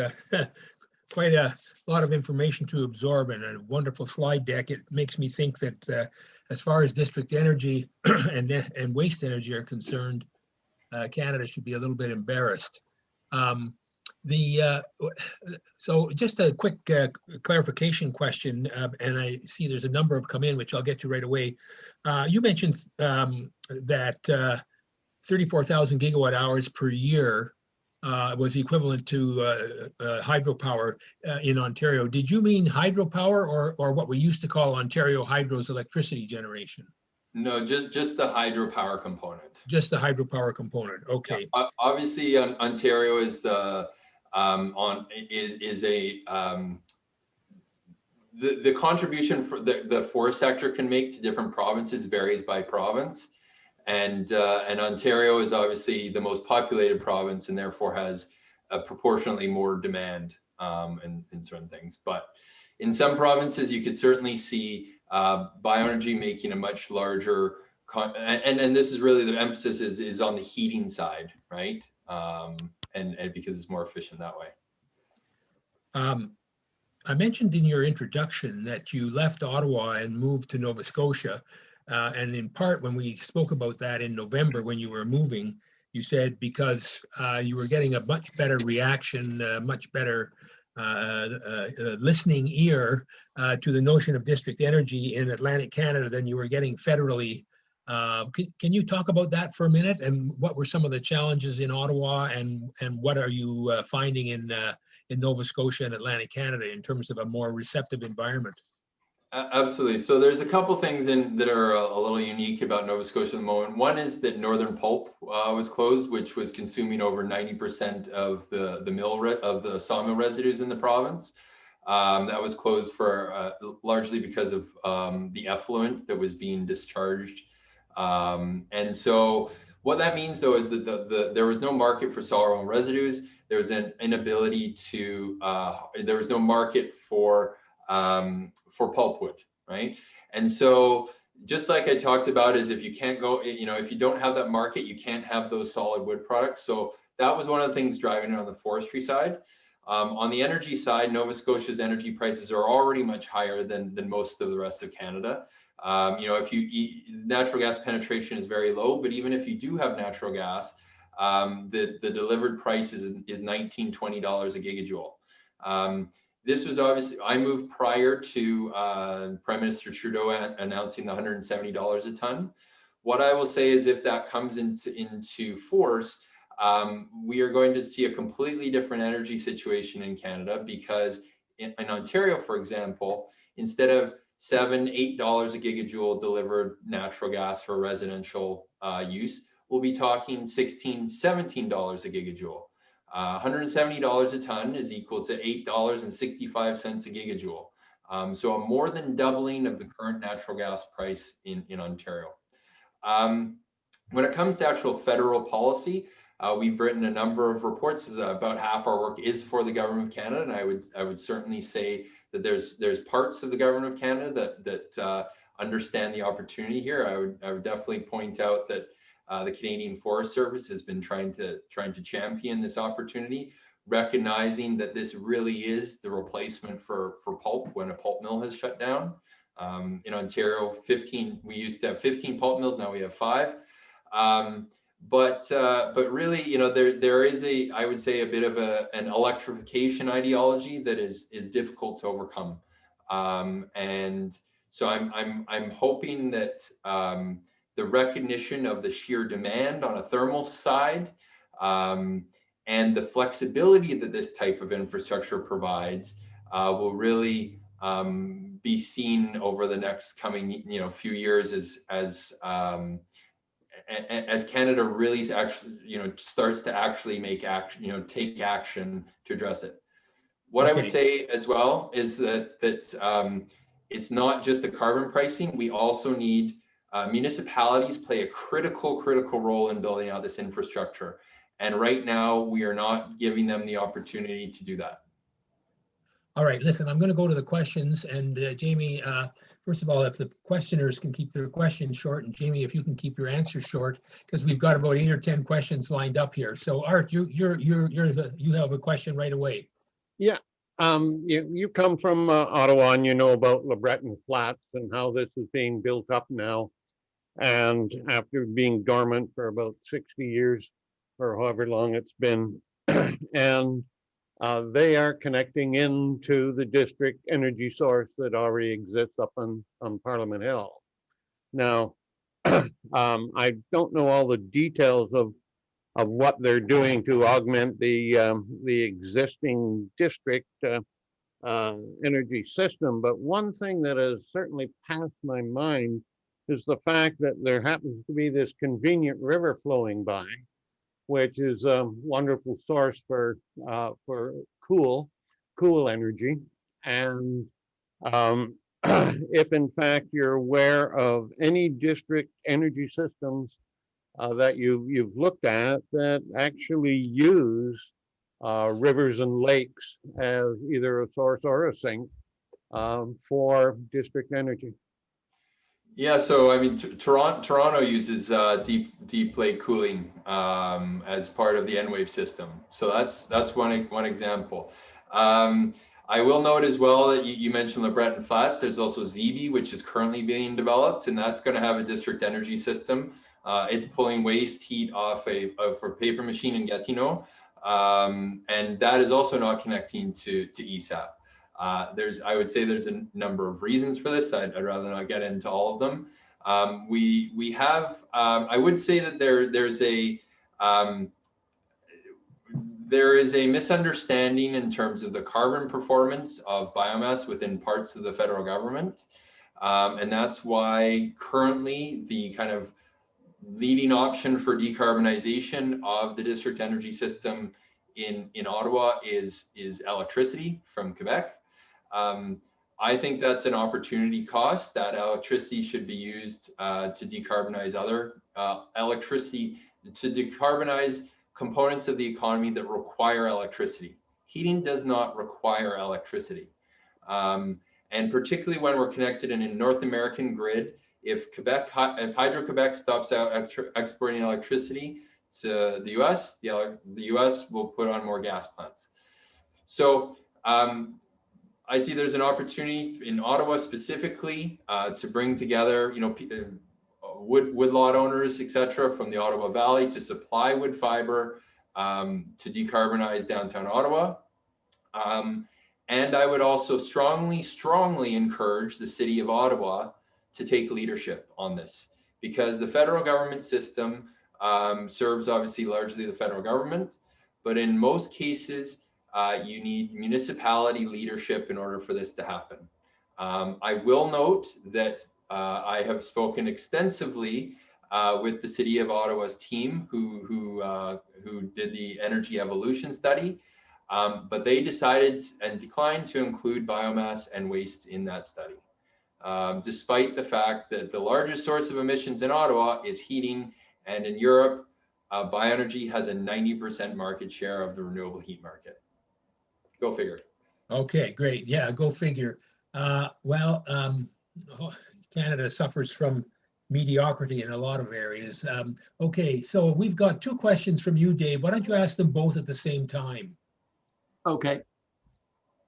quite a lot of information to absorb and a wonderful slide deck. It makes me think that as far as district energy and waste energy are concerned, Canada should be a little bit embarrassed. So just a quick clarification question, and I see there's a number have come in, which I'll get to right away. You mentioned that 34,000 gigawatt hours per year was equivalent to hydropower in Ontario. Did you mean hydropower or what we used to call Ontario Hydro's electricity generation? No, just the hydropower component. Just the hydropower component. Okay. Yeah, obviously, Ontario is the the contribution for the forest sector can make to different provinces varies by province, and Ontario is obviously the most populated province and therefore has proportionately more demand in certain things. But in some provinces, you could certainly see bioenergy making a much larger and this is really the emphasis is on the heating side, right? And because it's more efficient that way. I mentioned in your introduction that you left Ottawa and moved to Nova Scotia. And in part, when we spoke about that in November, when you were moving, you said because you were getting a much better reaction, much better listening ear to the notion of district energy in Atlantic Canada than you were getting federally. Can you talk about that for a minute? And what were some of the challenges in Ottawa, and what are you finding in Nova Scotia and Atlantic Canada in terms of a more receptive environment? Absolutely. So there's a couple things that are a little unique about Nova Scotia at the moment. One is that Northern Pulp was closed, which was consuming over 90% of the sawmill residues in the province. That was closed for largely because of the effluent that was being discharged. And so what that means, though, is that there was no market for sawmill residues. There was an inability to. There was no market for pulpwood, right? And so just like I talked about, is if you can't go, if you don't have that market, you can't have those solid wood products. So that was one of the things driving it on the forestry side. On the energy side, Nova Scotia's energy prices are already much higher than most of the rest of Canada. If you natural gas penetration is very low, but even if you do have natural gas, the delivered price is $19-20 a gigajoule. This was obviously, I moved prior to Prime Minister Trudeau announcing the $170 a ton. What I will say is if that comes into force, we are going to see a completely different energy situation in Canada, because in Ontario, for example, instead of $7-8 a gigajoule delivered natural gas for residential use, we'll be talking $16-17 a gigajoule. $170 a ton is equal to $8.65 a gigajoule. So a more than doubling of the current natural gas price in Ontario. When it comes to actual federal policy, we've written a number of reports. About half our work is for the Government of Canada, and I would certainly say that there's parts of the Government of Canada that understand the opportunity here. I would definitely point out that the Canadian Forest Service has been trying to champion this opportunity, recognizing that this really is the replacement for pulp when a pulp mill has shut down. In Ontario, we used to have 15 pulp mills, now we have 5. But really, there is I would say a bit of an electrification ideology that is difficult to overcome. And so I'm hoping that the recognition of the sheer demand on a thermal side and the flexibility that this type of infrastructure provides will really be seen over the next coming few years as Canada really actually, starts to actually make action, take action to address it. What I would say as well is that it's not just the carbon pricing. We also need municipalities play a critical role in building out this infrastructure. And right now we are not giving them the opportunity to do that. All right, listen, I'm going to go to the questions, and Jamie, first of all, if the questioners can keep their questions short, and Jamie, if you can keep your answers short, because we've got about 8 or 10 questions lined up here. So Art, you have a question right away. Yeah, you come from Ottawa, and you know about LeBreton Flats and how this is being built up now. And after being dormant for about 60 years or however long it's been, and they are connecting into the district energy source that already exists up on Parliament Hill. Now, I don't know all the details of what they're doing to augment the existing district energy system, but one thing that has certainly passed my mind is the fact that there happens to be this convenient river flowing by, which is a wonderful source for cool energy. And if in fact you're aware of any district energy systems that you've looked at that actually use rivers and lakes as either a source or a sink for district energy. Yeah, so I mean, Toronto uses deep lake cooling as part of the N-Wave system. So that's one example. I will note as well that you mentioned LeBreton Flats. There's also ZB, which is currently being developed, and that's going to have a district energy system. It's pulling waste heat off for paper machine in Gatineau, and that is also not connecting to ESAP. I would say there's a number of reasons for this. I'd rather not get into all of them. We have, I would say that there is a misunderstanding in terms of the carbon performance of biomass within parts of the federal government. And that's why currently the kind of leading option for decarbonization of the district energy system in Ottawa is electricity from Quebec. I think that's an opportunity cost. That electricity should be used to decarbonize other electricity, to decarbonize components of the economy that require electricity. Heating does not require electricity. And particularly when we're connected in a North American grid, if Hydro-Quebec stops out exporting electricity to the US, the US will put on more gas plants. So I see there's an opportunity in Ottawa specifically to bring together, woodlot owners, et cetera, from the Ottawa Valley to supply wood fiber to decarbonize downtown Ottawa. And I would also strongly encourage the city of Ottawa to take leadership on this, because the federal government system serves obviously largely the federal government, but in most cases, you need municipality leadership in order for this to happen. I will note that I have spoken extensively with the City of Ottawa's team who did the energy evolution study, but they decided and declined to include biomass and waste in that study, despite the fact that the largest source of emissions in Ottawa is heating, and in Europe, bioenergy has a 90% market share of the renewable heat market. Go figure. Okay, great. Yeah, go figure. Canada suffers from mediocrity in a lot of areas. Okay, so we've got 2 questions from you, Dave. Why don't you ask them both at the same time? Okay.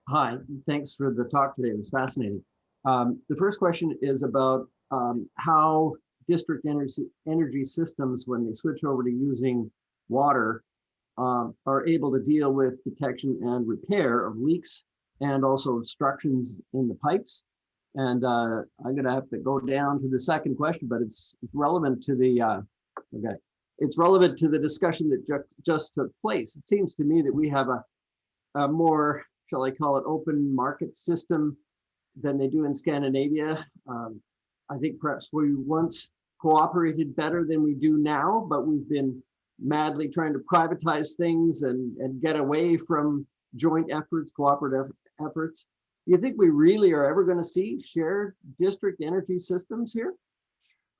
Hi, thanks for the talk today. It was fascinating. The first question is about how district energy systems, when they switch over to using water, are able to deal with detection and repair of leaks and also obstructions in the pipes. And I'm going to have to go down to the second question, but it's relevant to the it's relevant to the discussion that just took place. It seems to me that we have a more, shall I call it, open market system than they do in Scandinavia. I think perhaps we once cooperated better than we do now, but we've been madly trying to privatize things and get away from joint efforts, cooperative efforts. Do you think we really are ever going to see shared district energy systems here?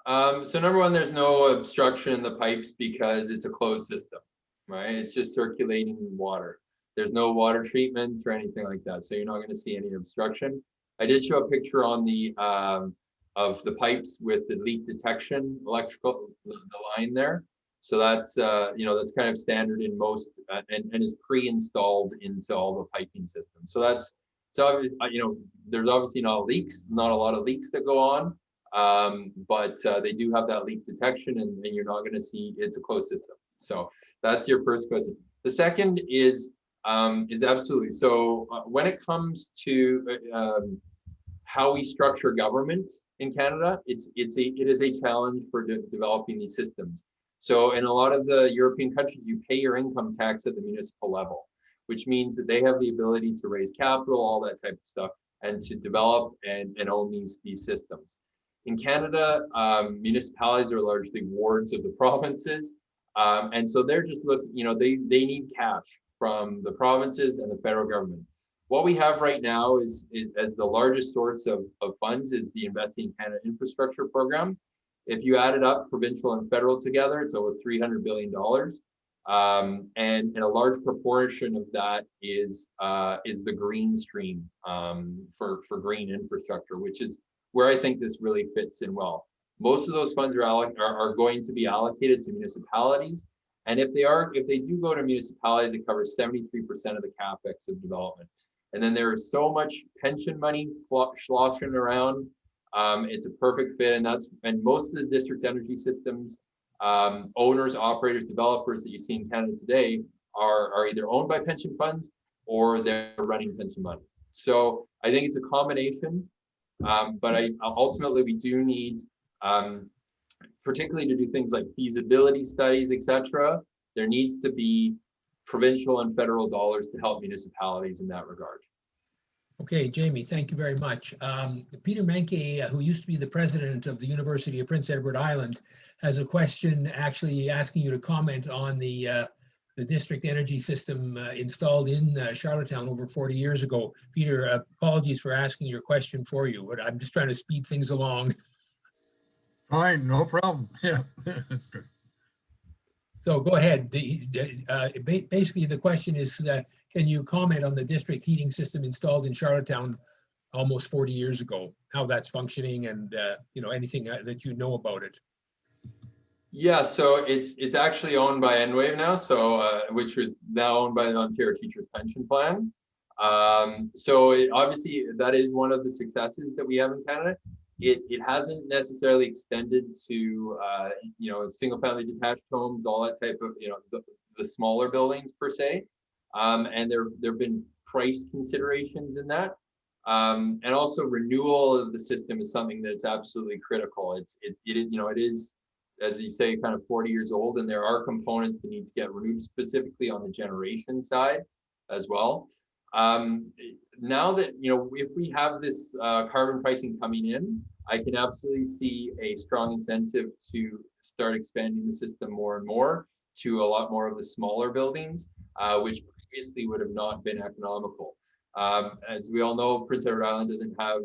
So number one, there's no obstruction in the pipes because it's a closed system, right? It's just circulating water. There's no water treatment or anything like that. So you're not going to see any obstruction. I did show a picture on the of the pipes with the leak detection electrical, the line there. So that's, that's kind of standard in most and is pre-installed into all the piping systems. So that's, it's obvious, there's obviously not a lot of leaks that go on, but they do have that leak detection, and you're not going to see, it's a closed system. So that's your first question. The second is absolutely. So when it comes to how we structure government in Canada, it is a challenge for developing these systems. So in a lot of the European countries, you pay your income tax at the municipal level, which means that they have the ability to raise capital, all that type of stuff, and to develop and own these systems. In Canada, municipalities are largely wards of the provinces. And so they're just looking, they need cash from the provinces and the federal government. What we have right now is as the largest source of funds is the Investing in Canada Infrastructure Program. If you add it up, provincial and federal together, it's over $300 billion. And a large proportion of that is the green stream for green infrastructure, which is where I think this really fits in well. Most of those funds are going to be allocated to municipalities. And if they do go to municipalities, it covers 73% of the capex of development. And then there is so much pension money sloshing around. It's a perfect fit, and most of the district energy systems, owners, operators, developers that you see in Canada today are either owned by pension funds or they're running pension money. So I think it's a combination, but ultimately we do need, particularly to do things like feasibility studies, etc. There needs to be provincial and federal dollars to help municipalities in that regard. Okay, Jamie, thank you very much. Peter Menke, who used to be the president of the University of Prince Edward Island, has a question actually asking you to comment on the district energy system installed in Charlottetown over 40 years ago. Peter, apologies for asking your question for you, but I'm just trying to speed things along. Fine, no problem. Yeah, that's good. So go ahead. Basically, the question is, can you comment on the district heating system installed in Charlottetown almost 40 years ago, how that's functioning, and anything that you know about it? Yeah, so it's actually owned by Enwave now, so which was now owned by the Ontario Teachers Pension Plan. So obviously that is one of the successes that we have in Canada. It hasn't necessarily extended to single family detached homes, all that type of the smaller buildings per se, and there have been price considerations in that, and also renewal of the system is something that's absolutely critical. It is, as you say, kind of 40 years old, and there are components that need to get renewed, specifically on the generation side as well. Now that, if we have this carbon pricing coming in, I can absolutely see a strong incentive to start expanding the system more and more to a lot more of the smaller buildings, which previously would have not been economical. As we all know, Prince Edward Island doesn't have,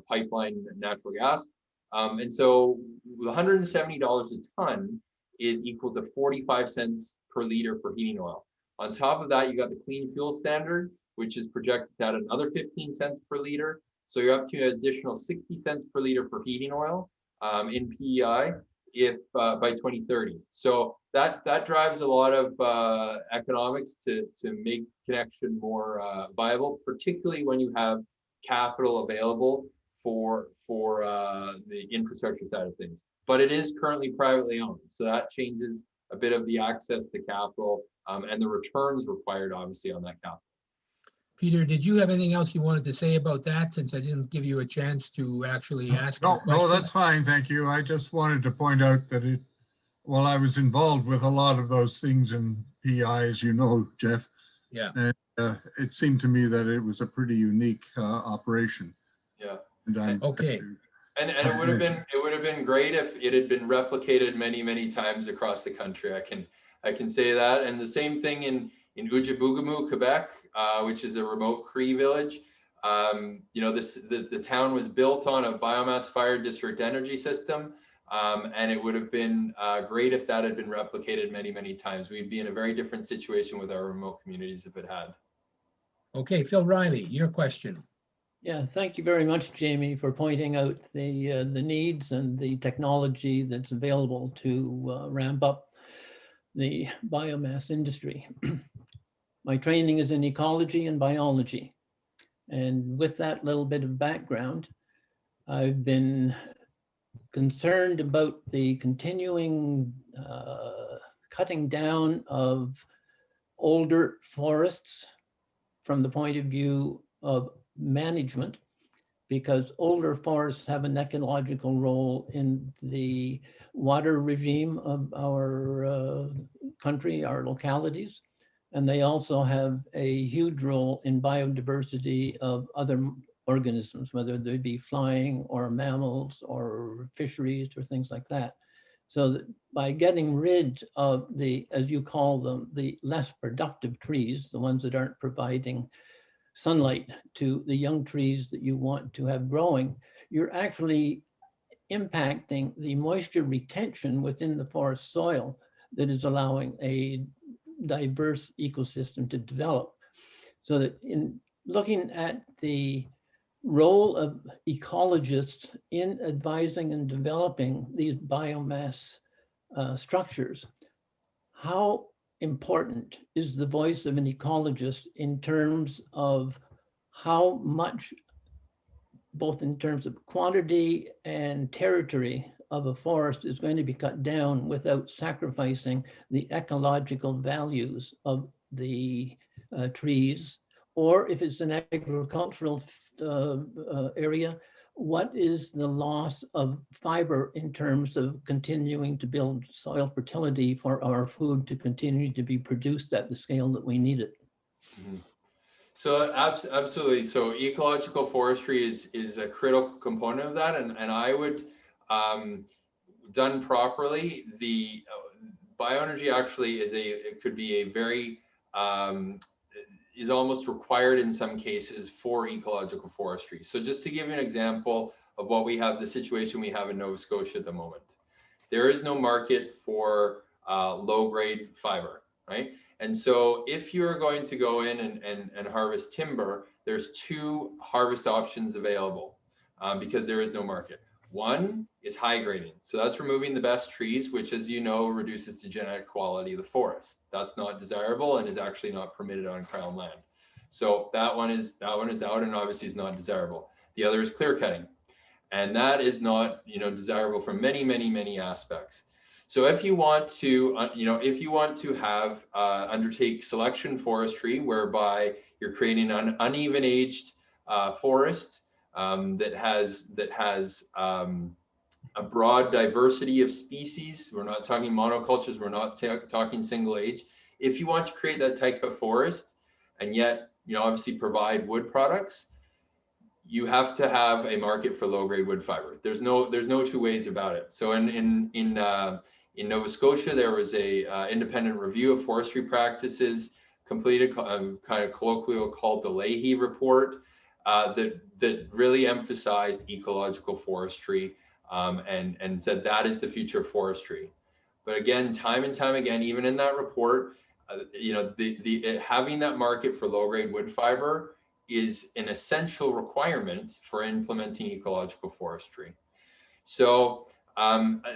pipeline natural gas. And so $170 a ton is equal to 45 cents per liter for heating oil. On top of that, you got the clean fuel standard, which is projected to add another 15 cents per liter. So you're up to an additional 60 cents per liter for heating oil in PEI by 2030. So that drives a lot of economics to make connection more viable, particularly when you have capital available for the infrastructure side of things. But it is currently privately owned, so that changes a bit of the access to capital and the returns required, obviously, on that capital. Peter, did you have anything else you wanted to say about that, since I didn't give you a chance to actually ask? No, that's fine, thank you. I just wanted to point out that I was involved with a lot of those things in PI, as you know, Jeff. Yeah. And it seemed to me that it was a pretty unique operation. Yeah. And I'm Okay. And it would have been great if it had been replicated many times across the country. I can say that. And the same thing in Ujibougamau, Quebec, which is a remote Cree village. You know, the town was built on a biomass fired district energy system. And it would have been great if that had been replicated many times. We'd be in a very different situation with our remote communities if it had. Okay, Phil Riley, your question. Yeah, thank you very much, Jamie, for pointing out the needs and the technology that's available to ramp up the biomass industry. My training is in ecology and biology. And with that little bit of background, I've been concerned about the continuing cutting down of older forests from the point of view of management, because older forests have an ecological role in the water regime of our country, our localities, and they also have a huge role in biodiversity of other organisms, whether they be flying or mammals or fisheries or things like that. So that by getting rid of the, as you call them, the less productive trees, the ones that aren't providing sunlight to the young trees that you want to have growing, you're actually impacting the moisture retention within the forest soil that is allowing a diverse ecosystem to develop. So that in looking at the role of ecologists in advising and developing these biomass structures, how important is the voice of an ecologist in terms of how much, both in terms of quantity and territory of a forest, is going to be cut down without sacrificing the ecological values of the trees? Or if it's an agricultural area, what is the loss of fiber in terms of continuing to build soil fertility for our food to continue to be produced at the scale that we need it? Mm-hmm. So absolutely. So ecological forestry is a critical component of that, and I would, done properly, the bioenergy actually it could be a very is almost required in some cases for ecological forestry. So just to give you an example of what we have, the situation we have in Nova Scotia at the moment, there is no market for low-grade fiber, right? And so if you're going to go in and harvest timber, there's two harvest options available because there is no market. One is high grading. So that's removing the best trees, which, as you know, reduces the genetic quality of the forest. That's not desirable and is actually not permitted on Crown land. So that one is out and obviously is not desirable. The other is clear cutting. And that is not, you know, desirable from many aspects. So if you want to, if you want to have undertake selection forestry, whereby you're creating an uneven aged forest that has a broad diversity of species. We're not talking monocultures. We're not talking single age. If you want to create that type of forest and yet, you know, obviously provide wood products, you have to have a market for low grade wood fiber. There's no two ways about it. So in Nova Scotia, there was a independent review of forestry practices completed, kind of colloquial, called the Leahy report, that really emphasized ecological forestry and said that is the future of forestry. But again, time and time again, even in that report, having that market for low-grade wood fiber is an essential requirement for implementing ecological forestry. So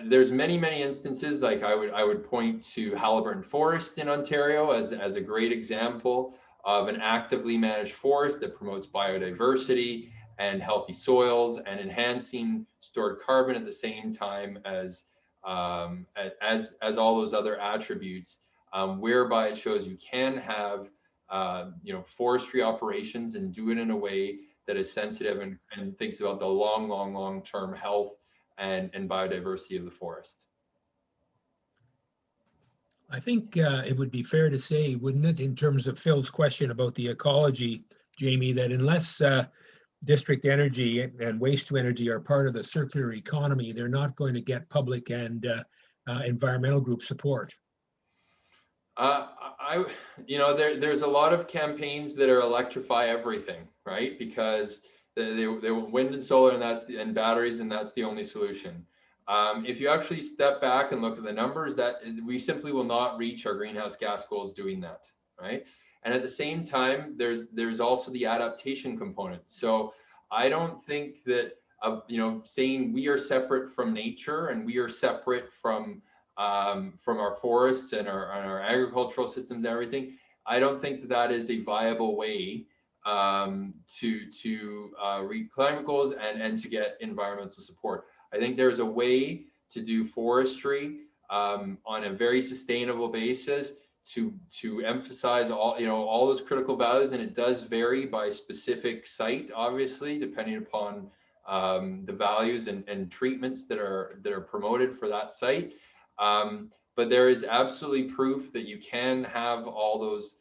there's many instances, like I would point to Halliburton Forest in Ontario as a great example of an actively managed forest that promotes biodiversity and healthy soils and enhancing stored carbon at the same time as all those other attributes, whereby it shows you can have forestry operations and do it in a way that is sensitive and thinks about the long-term health and biodiversity of the forest. I think it would be fair to say, wouldn't it, in terms of Phil's question about the ecology, Jamie, that unless district energy and waste to energy are part of the circular economy, they're not going to get public and environmental group support. There's a lot of campaigns that are electrify everything, right? Because they want wind and solar and batteries, and that's the only solution. If you actually step back and look at the numbers, that we simply will not reach our greenhouse gas goals doing that, right? And at the same time, there's also the adaptation component. So I don't think that saying we are separate from nature and we are separate from our forests and our agricultural systems and everything, I don't think that is a viable way to reach climate goals and to get environmental support. I think there's a way to do forestry on a very sustainable basis to emphasize all those critical values, and it does vary by specific site, obviously, depending upon the values and treatments that are promoted for that site. But there is absolutely proof that you can have all those.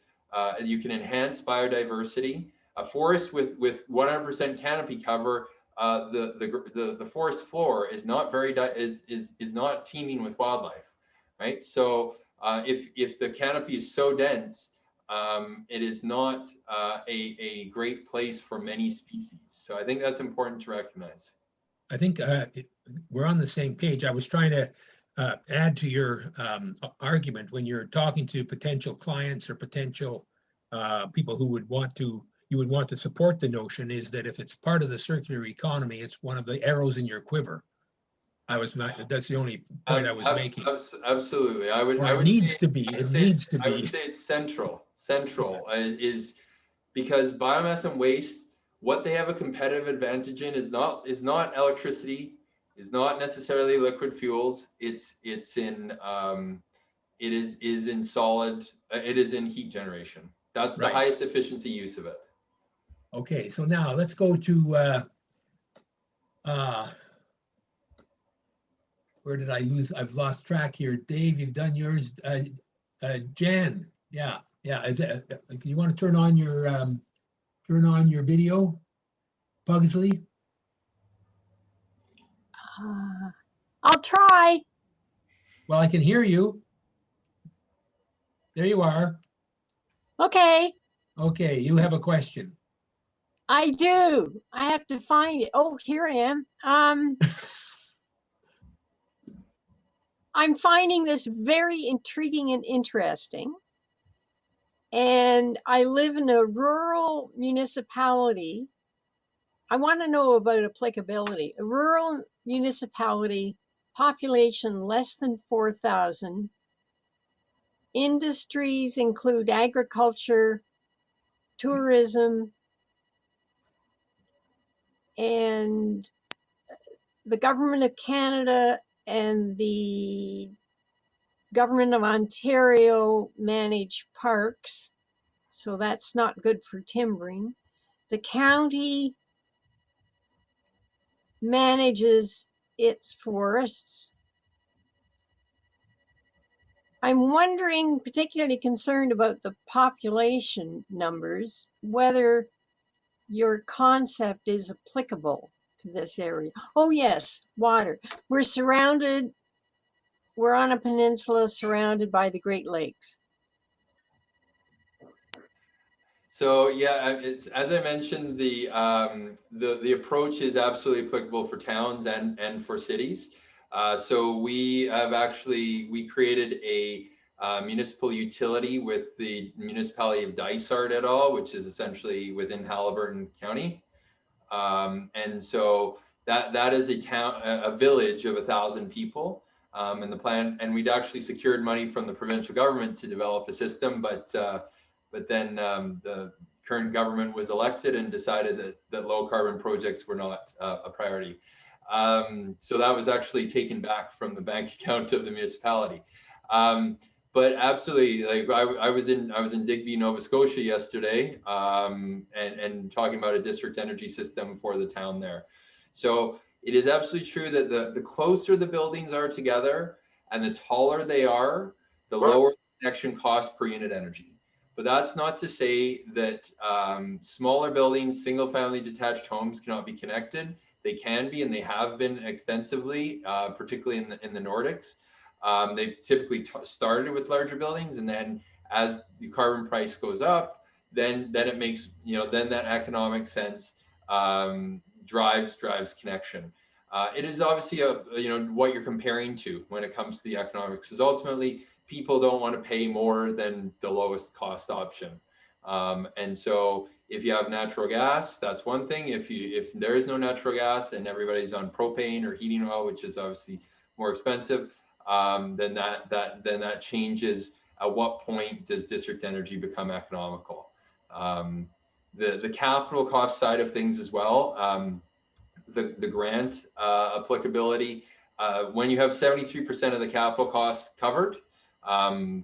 You can enhance biodiversity. A forest with 100% canopy cover, the forest floor is not is not teeming with wildlife, right? So if the canopy is so dense, it is not a great place for many species. So I think that's important to recognize. I think we're on the same page. I was trying to add to your argument when you're talking to potential clients or potential people who you would want to support the notion, is that if it's part of the circular economy, it's one of the arrows in your quiver. That's the only point I was making. Absolutely. It needs to be. I would say it's central. Is because biomass and waste, what they have a competitive advantage in is not electricity, is not necessarily liquid fuels. It is in heat generation. That's the highest efficiency use of it. Okay, so now let's go to where did I lose? I've lost track here. Dave, you've done yours. Jan, yeah. You want to turn on your video, Pugsley? I'll try. Well, I can hear you. There you are. Okay. Okay, you have a question. I do. I have to find it. Oh, here I am. I'm finding this very intriguing and interesting. And I live in a rural municipality. I want to know about applicability. A rural municipality, population less than 4,000. Industries include agriculture, tourism, and the government of Canada and the government of Ontario manage parks, so that's not good for timbering. The county manages its forests. I'm wondering, particularly concerned about the population numbers, whether your concept is applicable to this area. Oh yes, water. We're on a peninsula surrounded by the Great Lakes. So yeah, it's, as I mentioned, the approach is absolutely applicable for towns and for cities. So we created a municipal utility with the municipality of Dysart et al., which is essentially within Haliburton County. And so that is a village of 1,000 people. And the plan, and we'd actually secured money from the provincial government to develop a system, but then the current government was elected and decided that low carbon projects were not a priority. So that was actually taken back from the bank account of the municipality. But absolutely, like I was in Digby, Nova Scotia yesterday, and talking about a district energy system for the town there. So it is absolutely true that the closer the buildings are together and the taller they are, the lower the connection cost per unit energy. But that's not to say that smaller buildings, single family detached homes cannot be connected. They can be, and they have been extensively, particularly in the Nordics. They've typically started with larger buildings, and then as the carbon price goes up, then it makes, then that economic sense drives connection. It is obviously what you're comparing to when it comes to the economics, because ultimately people don't want to pay more than the lowest cost option. And so if you have natural gas, that's one thing. If there is no natural gas and everybody's on propane or heating oil, which is obviously more expensive, then that changes. At what point does district energy become economical? The capital cost side of things as well. The grant applicability, when you have 73% of the capital costs covered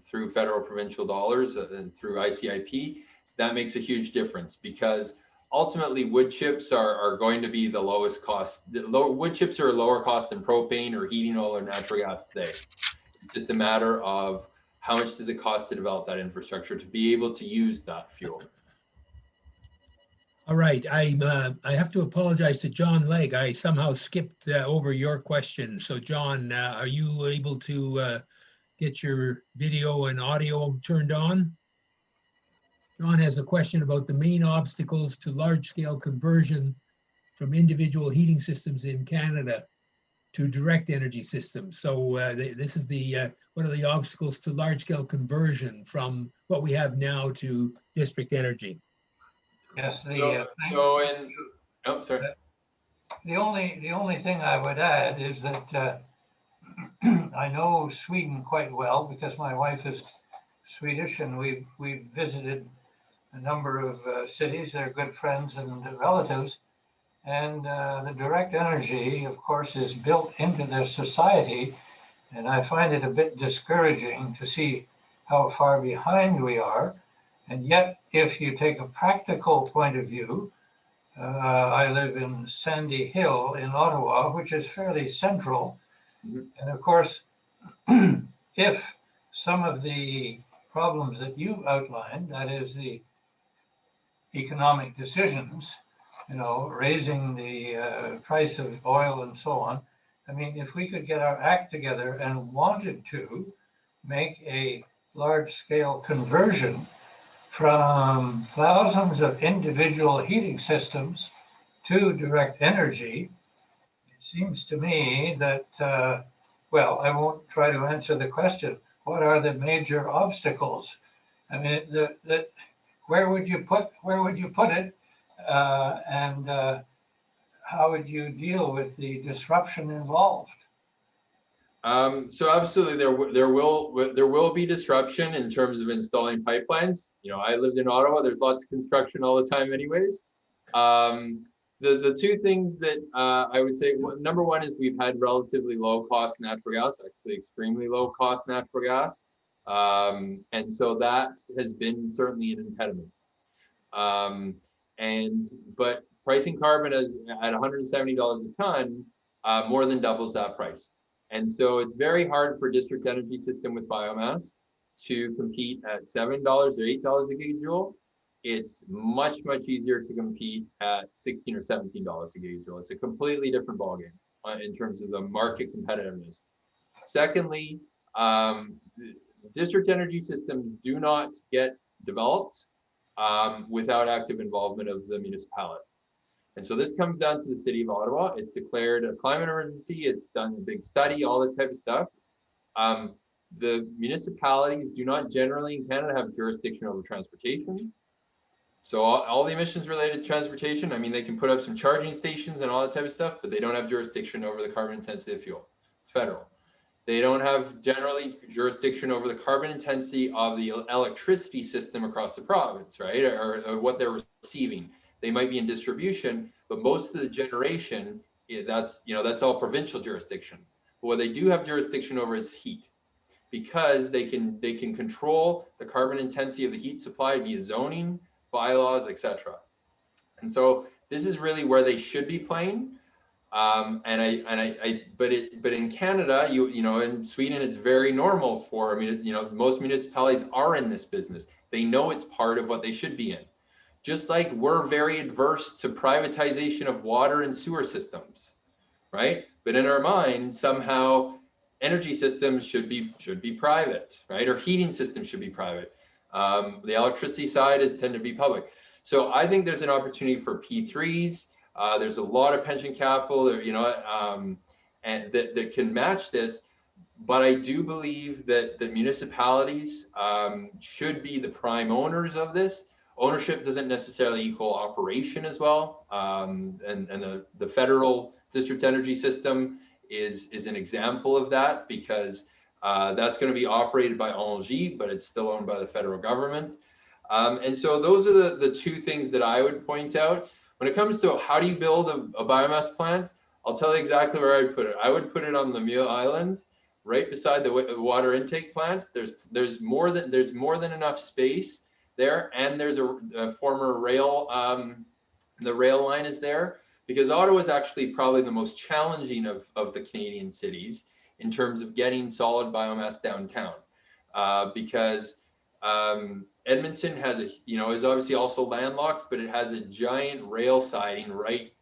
through federal provincial dollars and through ICIP, that makes a huge difference, because ultimately wood chips are going to be the lowest cost. Wood chips are a lower cost than propane or heating oil or natural gas today. It's just a matter of how much does it cost to develop that infrastructure to be able to use that fuel. All right, I have to apologize to John Legg. I somehow skipped over your question. So John, are you able to get your video and audio turned on? John has a question about the main obstacles to large-scale conversion from individual heating systems in Canada to direct energy systems. So this is what are the obstacles to large-scale conversion from what we have now to district energy? Yes, sorry. The only thing I would add is that I know Sweden quite well because my wife is Swedish, and we've visited a number of cities. They're good friends and relatives, and the direct energy, of course, is built into their society, and I find it a bit discouraging to see how far behind we are. And yet, if you take a practical point of view, I live in Sandy Hill in Ottawa, which is fairly central. Mm-hmm. And of course, if some of the problems that you outlined, that is the economic decisions, raising the price of oil and so on, I mean, if we could get our act together and wanted to make a large-scale conversion from thousands of individual heating systems to direct energy, it seems to me that, well, I won't try to answer the question, what are the major obstacles? I mean, where would you put it? And how would you deal with the disruption involved? So absolutely, there will be disruption in terms of installing pipelines. I lived in Ottawa. There's lots of construction all the time, anyways. The two things that I would say, number one is we've had relatively low cost natural gas, actually extremely low cost natural gas, and so that has been certainly an impediment. But pricing carbon at $170 a ton more than doubles that price. And so it's very hard for district energy system with biomass to compete at $7 or $8 a gigajoule. It's much easier to compete at $16 or $17 a gigajoule. It's a completely different ballgame in terms of the market competitiveness. Secondly, district energy systems do not get developed without active involvement of the municipality. And so this comes down to the city of Ottawa. It's declared a climate emergency. It's done a big study, all this type of stuff. The municipalities do not generally in Canada have jurisdiction over transportation. So all the emissions related to transportation, I mean, they can put up some charging stations and all that type of stuff, but they don't have jurisdiction over the carbon intensity of fuel. It's federal. They don't have generally jurisdiction over the carbon intensity of the electricity system across the province, right? Or what they're receiving. They might be in distribution, but most of the generation, that's all provincial jurisdiction. But what they do have jurisdiction over is heat, because they can control the carbon intensity of the heat supply via zoning, bylaws, etc. And so this is really where they should be playing. But in Canada, in Sweden, it's very normal for, most municipalities are in this business. They know it's part of what they should be in. Just like we're very adverse to privatization of water and sewer systems, right? But in our mind, somehow energy systems should be private, right? Or heating systems should be private. The electricity side tend to be public. So I think there's an opportunity for P3s. There's a lot of pension capital, and that can match this. But I do believe that the municipalities should be the prime owners of this. Ownership doesn't necessarily equal operation as well. And the federal district energy system is an example of that, because that's going to be operated by Engie, but it's still owned by the federal government. And so those are the two things that I would point out. When it comes to how do you build a biomass plant, I'll tell you exactly where I'd put it. I would put it on Lemieux Island, right beside the water intake plant. There's more than enough space there, and there's a former rail, the rail line is there, because Ottawa is actually probably the most challenging of the Canadian cities in terms of getting solid biomass downtown, because Edmonton has is obviously also landlocked, but it has a giant rail siding right,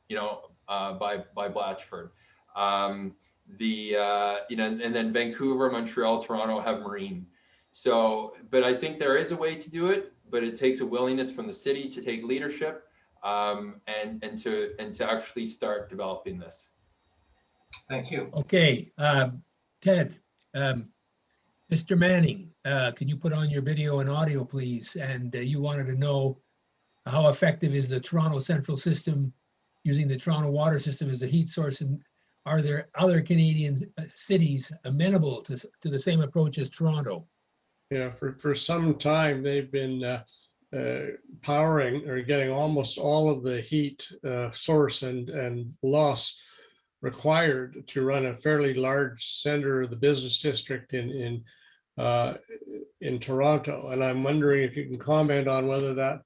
by Blatchford. And then Vancouver, Montreal, Toronto have marine. So, but I think there is a way to do it, but it takes a willingness from the city to take leadership, and to actually start developing this. Thank you. Okay, Ted, Mr. Manning, can you put on your video and audio, please? And you wanted to know how effective is the Toronto Central System using the Toronto water system as a heat source, and are there other Canadian cities amenable to the same approach as Toronto? Yeah, for some time they've been powering or getting almost all of the heat source and loss required to run a fairly large center of the business district in Toronto. And I'm wondering if you can comment on whether that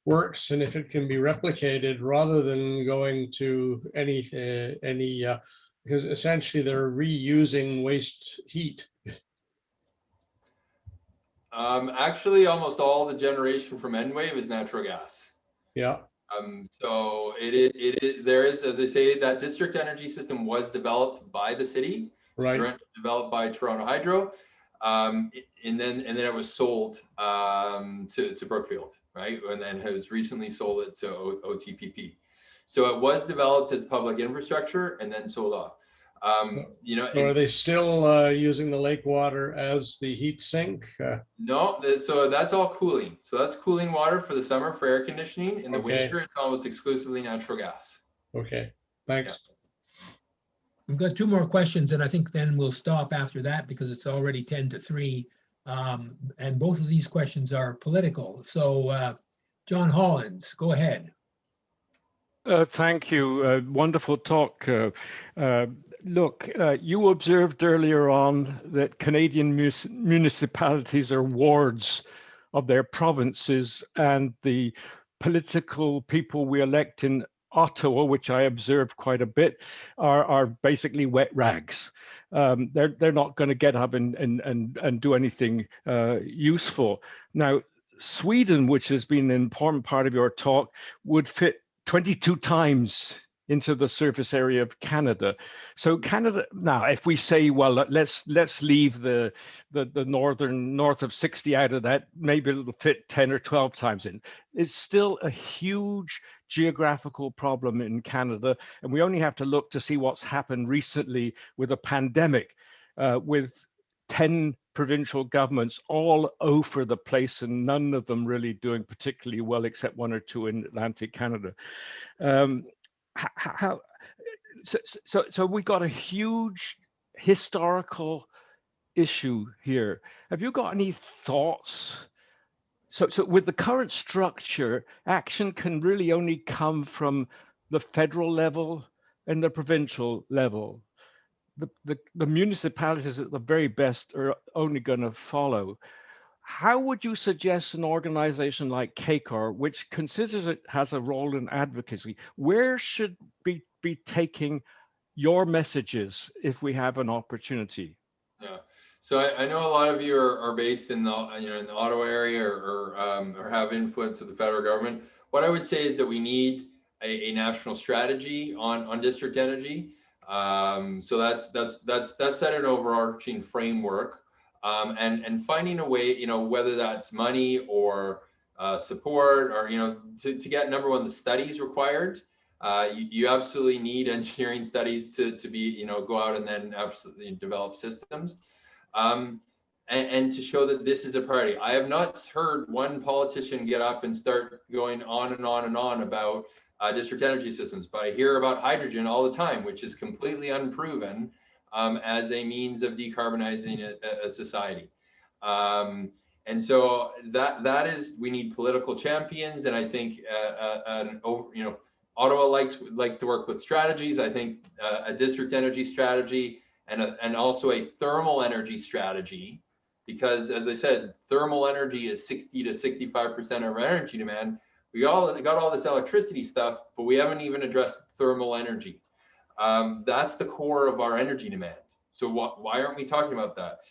works and if it can be replicated rather than going to any because essentially they're reusing waste heat. Actually, almost all the generation from Enwave is natural gas. Yeah. So there is, as I say, that district energy system was developed by the city, Right. Developed by Toronto Hydro, and then it was sold to Brookfield, right? And then has recently sold it to OTPP. So it was developed as public infrastructure and then sold off. So are they still using the lake water as the heat sink? No, so that's all cooling. So that's cooling water for the summer for air conditioning. In the Okay. winter, it's almost exclusively natural gas. Okay, thanks. Yeah. We've got two more questions, and I think then we'll stop after that because it's already 10 to 3. And both of these questions are political. So John Hollins, go ahead. Thank you. Wonderful talk. Look, you observed earlier on that Canadian municipalities are wards of their provinces, and the political people we elect in Ottawa, which I observe quite a bit, are basically wet rags. They're not going to get up and do anything useful. Now, Sweden, which has been an important part of your talk, would fit 22 times into the surface area of Canada. So Canada, now, if we say, well, let's leave the north of 60 out of that, maybe it'll fit 10 or 12 times in. It's still a huge geographical problem in Canada, and we only have to look to see what's happened recently with a pandemic, with 10 provincial governments all over the place, and none of them really doing particularly well, except one or two in Atlantic Canada. So we got a huge historical issue here. Have you got any thoughts? So with the current structure, action can really only come from the federal level and the provincial level. The municipalities at the very best are only going to follow. How would you suggest an organization like CACOR, which considers it has a role in advocacy, where should be taking your messages if we have an opportunity? Yeah. So I know a lot of you are based in the in the Ottawa area or have influence with the federal government. What I would say is that we need a national strategy on district energy. So that's set an overarching framework, and finding a way, whether that's money or support, or to get, number one, the studies required. You absolutely need engineering studies to be go out and then absolutely develop systems. And to show that this is a priority. I have not heard one politician get up and start going on and on and on about district energy systems, but I hear about hydrogen all the time, which is completely unproven as a means of decarbonizing a society. And so that is, we need political champions, and I think Ottawa likes to work with strategies. I think a district energy strategy and also a thermal energy strategy, because as I said, thermal energy is 60 to 65% of our energy demand. We got all this electricity stuff, but we haven't even addressed thermal energy. That's the core of our energy demand. So why aren't we talking about that?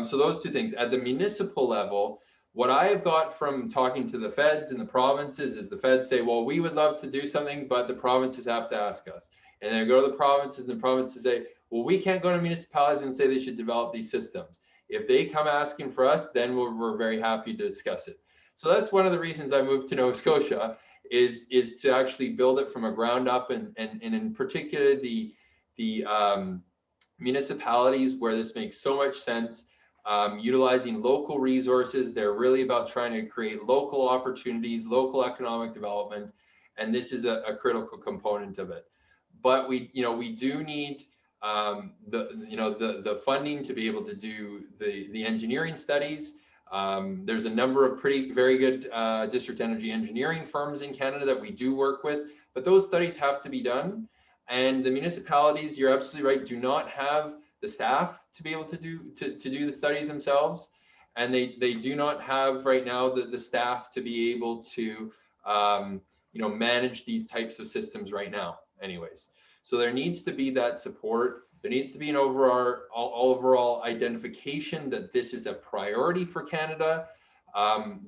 So those two things. At the municipal level, what I have got from talking to the feds and the provinces is the feds say, well, we would love to do something, but the provinces have to ask us. And then I go to the provinces, and the provinces say, well, we can't go to municipalities and say they should develop these systems. If they come asking for us, then we're very happy to discuss it. So that's one of the reasons I moved to Nova Scotia, is to actually build it from a ground up, and in particular the municipalities where this makes so much sense, utilizing local resources. They're really about trying to create local opportunities, local economic development, and this is a critical component of it. But we do need the funding to be able to do the engineering studies. There's a number of very good district energy engineering firms in Canada that we do work with, but those studies have to be done. And the municipalities, you're absolutely right, do not have the staff to be able to do the studies themselves, and they do not have right now the staff to be able to manage these types of systems right now. Anyways, so there needs to be that support. There needs to be an overall identification that this is a priority for Canada.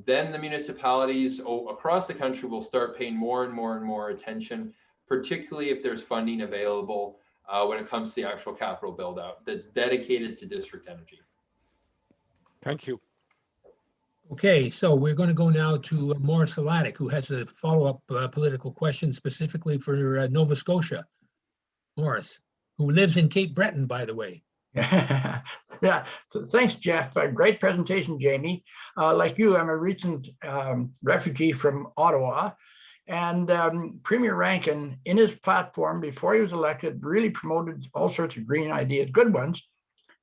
Then the municipalities across the country will start paying more and more and more attention, particularly if there's funding available when it comes to the actual capital build out that's dedicated to district energy. Thank you. Okay, so we're going to go now to Morris Alatic, who has a follow-up political question specifically for Nova Scotia. Morris, who lives in Cape Breton, by the way. Yeah, so thanks, Jeff. Great presentation, Jamie. Like you, I'm a recent refugee from Ottawa. And Premier Rankin, in his platform before he was elected, really promoted all sorts of green ideas, good ones.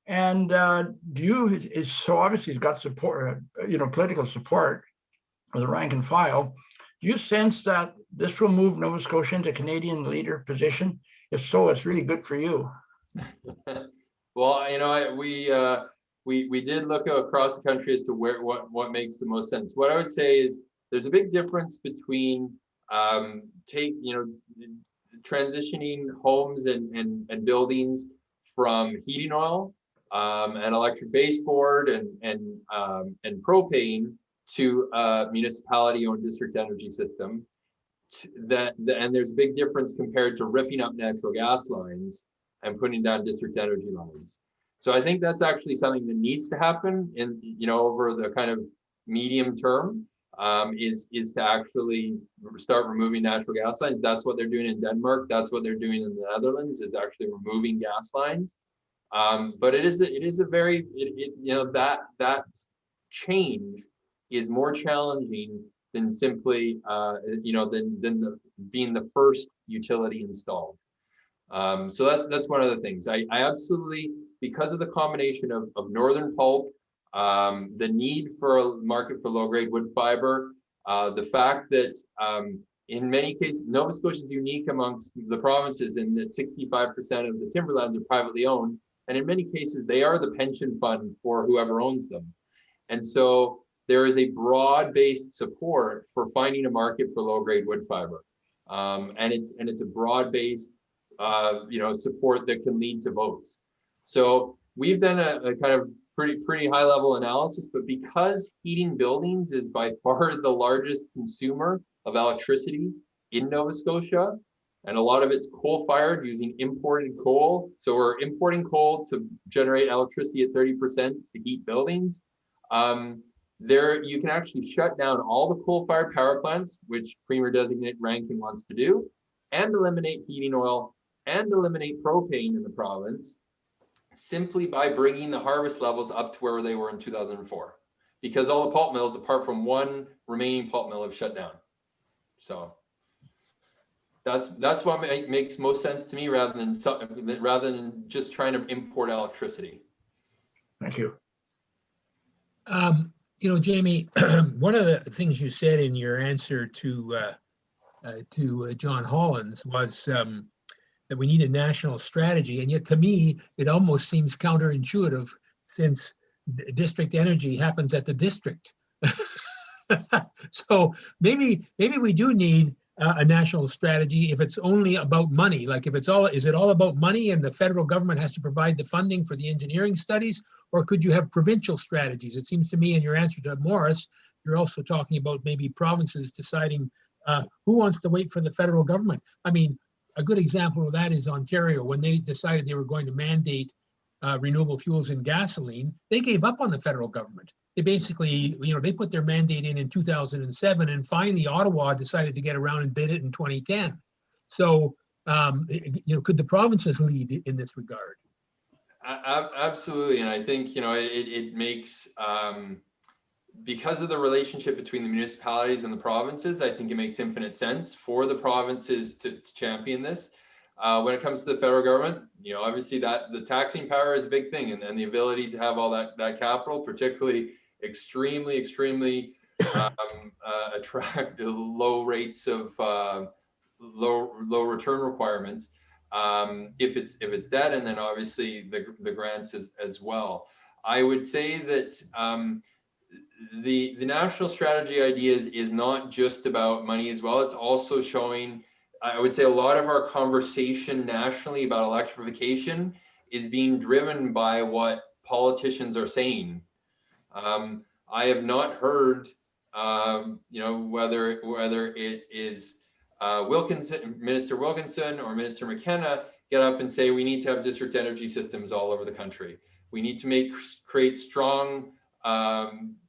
And so obviously he's got support, political support of the rank and file. Do you sense that this will move Nova Scotia into Canadian leader position? If so, it's really good for you. Well, we did look across the country as to what makes the most sense. What I would say is there's a big difference between transitioning homes and buildings from heating oil and electric baseboard and propane to a municipality-owned district energy system. And there's a big difference compared to ripping up natural gas lines and putting down district energy lines. So I think that's actually something that needs to happen in over the kind of medium term. Is to actually start removing natural gas lines. That's what they're doing in Denmark. That's what they're doing in the Netherlands, is actually removing gas lines. But it is a very that change is more challenging than simply being the first utility installed. So that's one of the things. I absolutely, because of the combination of northern pulp, the need for a market for low-grade wood fiber, the fact that in many cases, Nova Scotia is unique amongst the provinces in that 65% of the timberlands are privately owned, and in many cases, they are the pension fund for whoever owns them. And so there is a broad-based support for finding a market for low-grade wood fiber, and it's a broad-based support that can lead to votes. So we've done a kind of pretty high level analysis, but because heating buildings is by far the largest consumer of electricity in Nova Scotia, and a lot of it's coal fired using imported coal. So we're importing coal to generate electricity at 30% to heat buildings. There you can actually shut down all the coal fired power plants, which Premier Designate Rankin wants to do, and eliminate heating oil and eliminate propane in the province, simply by bringing the harvest levels up to where they were in 2004, because all the pulp mills, apart from one remaining pulp mill, have shut down. So that's what makes most sense to me, rather than just trying to import electricity. Thank you. You know, Jamie, one of the things you said in your answer to John Hollins was that we need a national strategy, and yet to me it almost seems counterintuitive, since district energy happens at the district. So maybe we do need a national strategy if it's only about money. Like, if it's all, is it all about money and the federal government has to provide the funding for the engineering studies, or could you have provincial strategies? It seems to me in your answer to Morris, you're also talking about maybe provinces deciding who wants to wait for the federal government. I mean, a good example of that is Ontario. When they decided they were going to mandate renewable fuels in gasoline, they gave up on the federal government. They basically, you know, they put their mandate in 2007, and finally Ottawa decided to get around and did it in 2010. So, you know, could the provinces lead in this regard? Absolutely, and I think, you know, it makes, because of the relationship between the municipalities and the provinces, I think it makes infinite sense for the provinces to champion this. When it comes to the federal government, you know, obviously that the taxing power is a big thing, and the ability to have all that capital, particularly extremely attract low rates of low return requirements, if it's debt, and then obviously the grants as well. I would say that the national strategy idea is not just about money as well. It's also showing, I would say, a lot of our conversation nationally about electrification is being driven by what politicians are saying. I have not heard, you know, whether it is Minister Wilkinson or Minister McKenna get up and say we need to have district energy systems all over the country. We need to create strong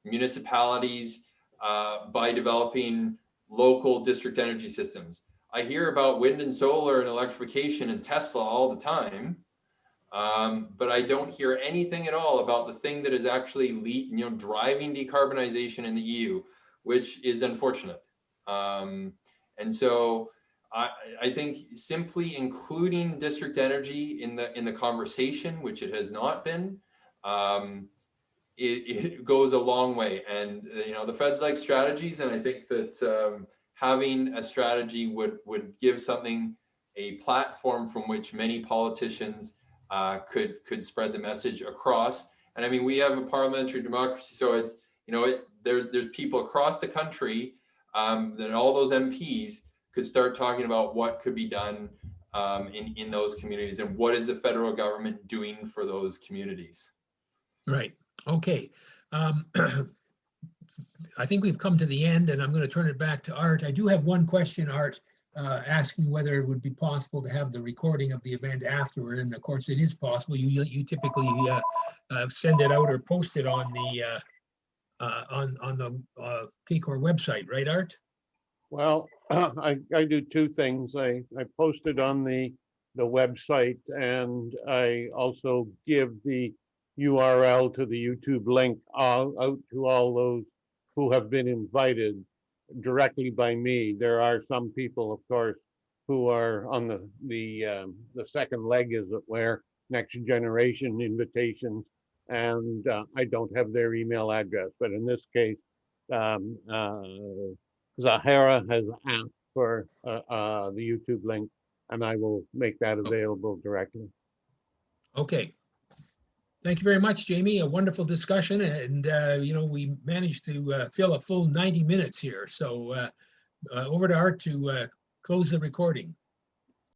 municipalities by developing local district energy systems. I hear about wind and solar and electrification and Tesla all the time, but I don't hear anything at all about the thing that is actually driving decarbonization in the EU, which is unfortunate. And so I think simply including district energy in the conversation, which it has not been, it goes a long way. And you know, the feds like strategies, and I think that having a strategy would give something, a platform from which many politicians could spread the message across. And I mean, we have a parliamentary democracy, so it's, you know, there's people across the country that all those MPs could start talking about what could be done in those communities, and what is the federal government doing for those communities. Right. Okay. I think we've come to the end, and I'm going to turn it back to Art. I do have one question, Art, asking whether it would be possible to have the recording of the event afterward. And of course, it is possible. You typically send it out or post it on the KCOR website, right, Art? Well, I do two things. I post it on the website, and I also give the URL to the YouTube link out to all those who have been invited directly by me. There are some people, of course, who are on the second leg, as it were, next generation invitations, and I don't have their email address. But in this case, Zahara has asked for the YouTube link, and I will make that available directly. Okay. Thank you very much, Jamie. A wonderful discussion, and you know, we managed to fill a full 90 minutes here. So over to Art to close the recording.